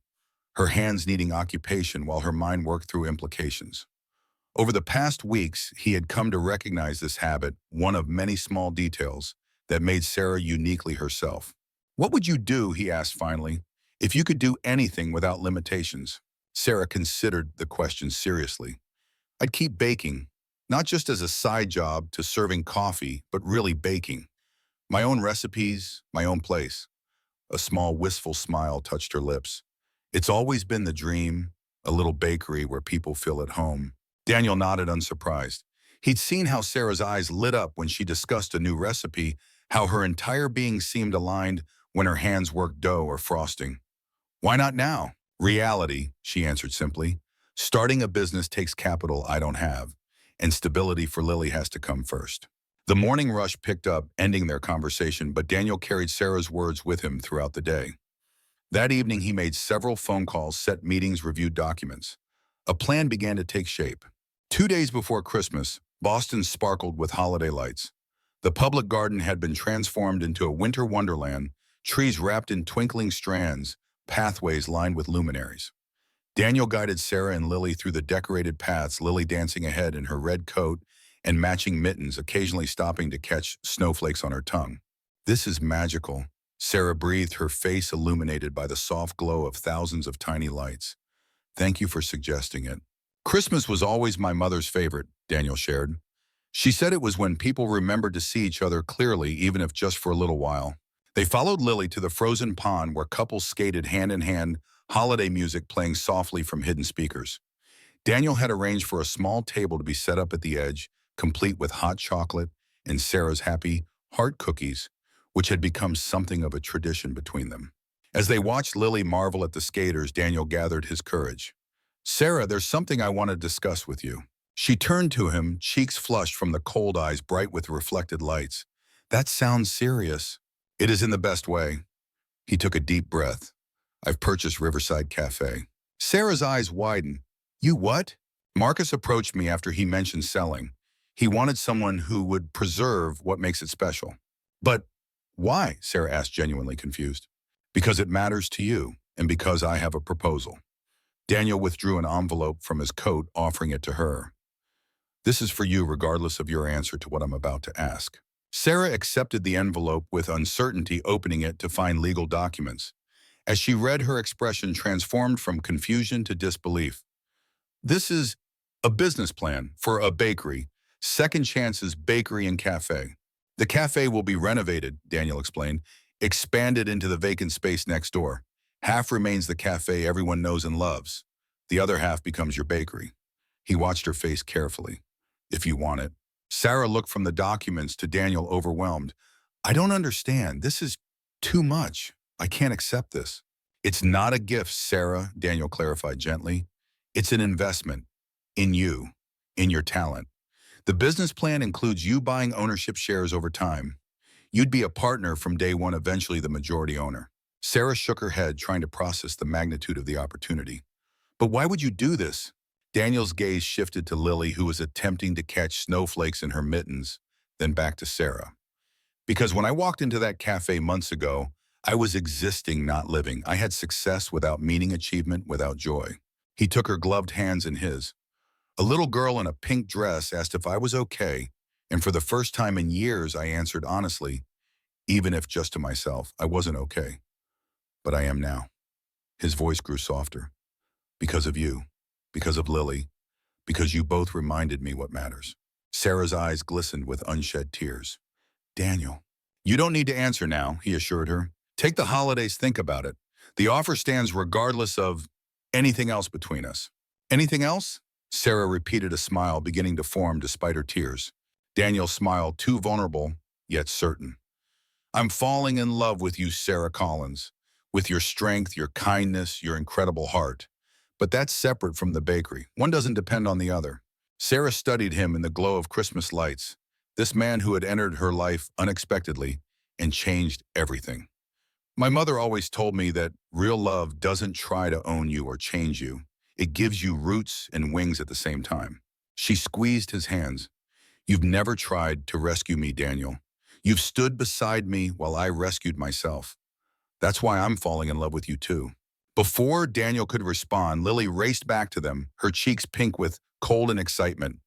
her hands needing occupation while her mind worked through implications. Over the past weeks, he had come to recognize this habit, one of many small details that made Sarah uniquely herself. What would you do, he asked finally, if you could do anything without limitations? Sarah considered the question seriously. I'd keep baking, not just as a side job to serving coffee, but really baking. My own recipes, my own place. A small, wistful smile touched her lips. It's always been the dream, a little bakery where people feel at home. Daniel nodded, unsurprised. He'd seen how Sarah's eyes lit up when she discussed a new recipe, how her entire being seemed aligned when her hands worked dough or frosting. Why not now? Reality, she answered simply. Starting a business takes capital I don't have, and stability for Lily has to come first. The morning rush picked up, ending their conversation, but Daniel carried Sarah's words with him throughout the day. That evening, he made several phone calls, set meetings, reviewed documents. A plan began to take shape. 2 days before Christmas, Boston sparkled with holiday lights. The public garden had been transformed into a winter wonderland, trees wrapped in twinkling strands, pathways lined with luminaries. Daniel guided Sarah and Lily through the decorated paths, Lily dancing ahead in her red coat and matching mittens, occasionally stopping to catch snowflakes on her tongue. This is magical, Sarah breathed, her face illuminated by the soft glow of thousands of tiny lights. Thank you for suggesting it. Christmas was always my mother's favorite, Daniel shared. She said it was when people remembered to see each other clearly, even if just for a little while. They followed Lily to the frozen pond where couples skated hand in hand, holiday music playing softly from hidden speakers. Daniel had arranged for a small table to be set up at the edge, complete with hot chocolate and Sarah's happy heart cookies, which had become something of a tradition between them. As they watched Lily marvel at the skaters, Daniel gathered his courage. Sarah, there's something I want to discuss with you. She turned to him, cheeks flushed from the cold eyes bright with reflected lights. That sounds serious. It is in the best way. He took a deep breath. I've purchased Riverside Cafe. Sarah's eyes widened. You what? Marcus approached me after he mentioned selling. He wanted someone who would preserve what makes it special. But why? Sarah asked, genuinely confused. Because it matters to you, and because I have a proposal. Daniel withdrew an envelope from his coat, offering it to her. This is for you regardless of your answer to what I'm about to ask. Sarah accepted the envelope with uncertainty, opening it to find legal documents. As she read, her expression transformed from confusion to disbelief. This is a business plan for a bakery, Second Chance's Bakery and Cafe. The cafe will be renovated, Daniel explained, expanded into the vacant space next door. Half remains the cafe everyone knows and loves. The other half becomes your bakery. He watched her face carefully. If you want it. Sarah looked from the documents to Daniel, overwhelmed. I don't understand. This is too much. I can't accept this. It's not a gift, Sarah, Daniel clarified gently. It's an investment in you, in your talent. The business plan includes you buying ownership shares over time. You'd be a partner from day one, eventually the majority owner. Sarah shook her head, trying to process the magnitude of the opportunity. But why would you do this? Daniel's gaze shifted to Lily, who was attempting to catch snowflakes in her mittens, then back to Sarah. Because when I walked into that cafe months ago, I was existing, not living. I had success without meaning, achievement without joy. He took her gloved hands in his. A little girl in a pink dress asked if I was okay, and for the first time in years, I answered honestly, even if just to myself, I wasn't okay. But I am now. His voice grew softer. Because of you, because of Lily, because you both reminded me what matters. Sarah's eyes glistened with unshed tears. Daniel. You don't need to answer now, he assured her. Take the holidays, think about it. The offer stands regardless of anything else between us. Anything else? Sarah repeated, a smile beginning to form despite her tears. Daniel smiled, too vulnerable, yet certain. I'm falling in love with you, Sarah Collins, with your strength, your kindness, your incredible heart. But that's separate from the bakery. One doesn't depend on the other. Sarah studied him in the glow of Christmas lights, this man who had entered her life unexpectedly and changed everything. My mother always told me that real love doesn't try to own you or change you. It gives you roots and wings at the same time. She squeezed his hands. You've never tried to rescue me, Daniel. You've stood beside me while I rescued myself. That's why I'm falling in love with you too. Before Daniel could respond, Lily raced back to them, her cheeks pink with cold and excitement.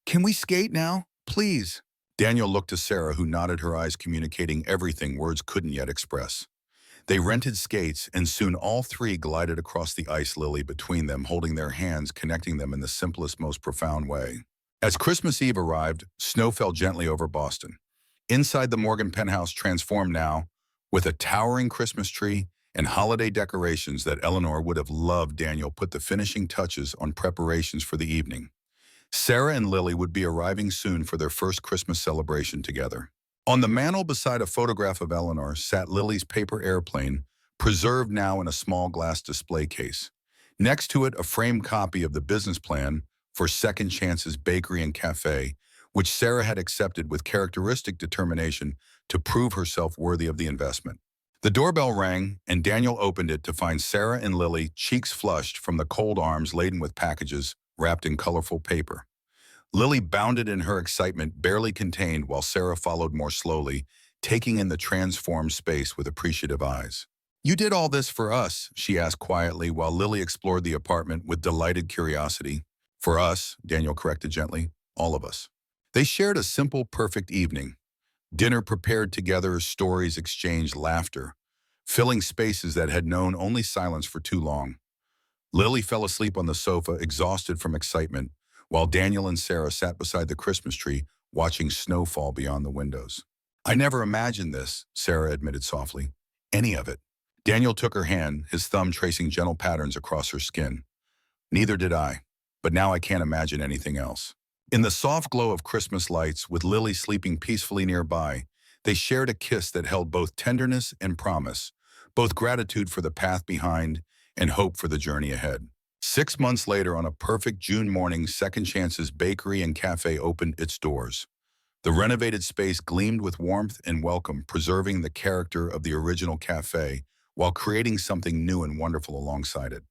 Can we skate now? Please. Daniel looked to Sarah, who nodded, her eyes communicating everything words couldn't yet express. They rented skates, and soon all three glided across the ice, Lily between them, holding their hands, connecting them in the simplest, most profound way. As Christmas Eve arrived, snow fell gently over Boston. Inside, the Morgan penthouse transformed now, with a towering Christmas tree and holiday decorations that Eleanor would have loved. Daniel put the finishing touches on preparations for the evening. Sarah and Lily would be arriving soon for their first Christmas celebration together. On the mantel beside a photograph of Eleanor sat Lily's paper airplane, preserved now in a small glass display case. Next to it, a framed copy of the business plan for Second Chance's Bakery and Cafe, which Sarah had accepted with characteristic determination to prove herself worthy of the investment. The doorbell rang, and Daniel opened it to find Sarah and Lily, cheeks flushed from the cold arms laden with packages wrapped in colorful paper. Lily bounded in her excitement, barely contained, while Sarah followed more slowly, taking in the transformed space with appreciative eyes. You did all this for us, she asked quietly, while Lily explored the apartment with delighted curiosity. For us, Daniel corrected gently, all of us. They shared a simple, perfect evening. Dinner prepared together, stories exchanged, laughter, filling spaces that had known only silence for too long. Lily fell asleep on the sofa, exhausted from excitement, while Daniel and Sarah sat beside the Christmas tree, watching snow fall beyond the windows. I never imagined this, Sarah admitted softly. Any of it. Daniel took her hand, his thumb tracing gentle patterns across her skin. Neither did I, but now I can't imagine anything else. In the soft glow of Christmas lights, with Lily sleeping peacefully nearby, they shared a kiss that held both tenderness and promise, both gratitude for the path behind and hope for the journey ahead. 6 months later, on a perfect June morning, Second Chance's Bakery and Cafe opened its doors. The renovated space gleamed with warmth and welcome, preserving the character of the original cafe while creating something new and wonderful alongside it.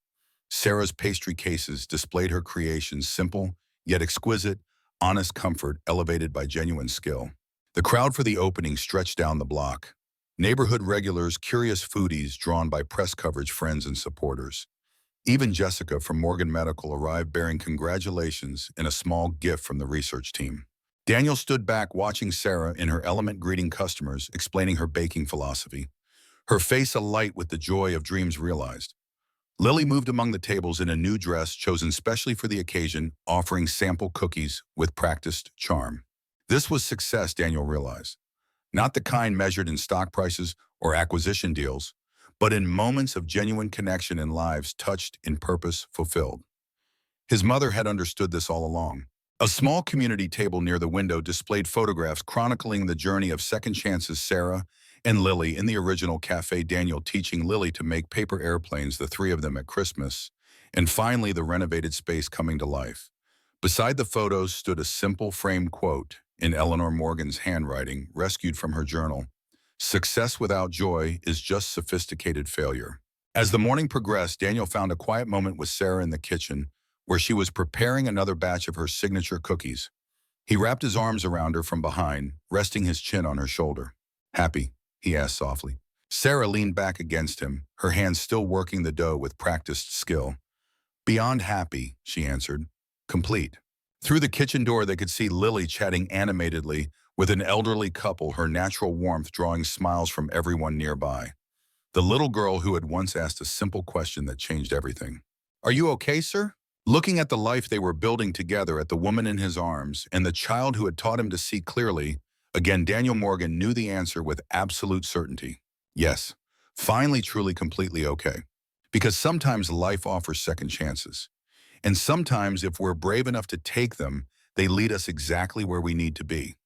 Sarah's pastry cases displayed her creations, simple, yet exquisite, honest comfort elevated by genuine skill. The crowd for the opening stretched down the block. Neighborhood regulars, curious foodies drawn by press coverage, friends and supporters. Even Jessica from Morgan Medical arrived bearing congratulations and a small gift from the research team. Daniel stood back watching Sarah in her element greeting customers, explaining her baking philosophy, her face alight with the joy of dreams realized. Lily moved among the tables in a new dress chosen specially for the occasion, offering sample cookies with practiced charm. This was success, Daniel realized. Not the kind measured in stock prices or acquisition deals, but in moments of genuine connection and lives touched in purpose fulfilled. His mother had understood this all along. A small community table near the window displayed photographs chronicling the journey of second chances Sarah and Lily in the original café, Daniel teaching Lily to make paper airplanes, the three of them at Christmas, and finally the renovated space coming to life. Beside the photos stood a simple framed quote in Eleanor Morgan's handwriting, rescued from her journal. Success without joy is just sophisticated failure. As the morning progressed, Daniel found a quiet moment with Sarah in the kitchen, where she was preparing another batch of her signature cookies. He wrapped his arms around her from behind, resting his chin on her shoulder. "Happy?" he asked softly. Sarah leaned back against him, her hands still working the dough with practiced skill. "Beyond happy," she answered. "Complete." Through the kitchen door, they could see Lily chatting animatedly with an elderly couple, her natural warmth drawing smiles from everyone nearby. The little girl who had once asked a simple question that changed everything. "Are you okay, sir?" Looking at the life they were building together, at the woman in his arms and the child who had taught him to see clearly, again Daniel Morgan knew the answer with absolute certainty. Yes, finally, truly, completely okay. Because sometimes life offers second chances. And sometimes, if we're brave enough to take them, they lead us exactly where we need to be.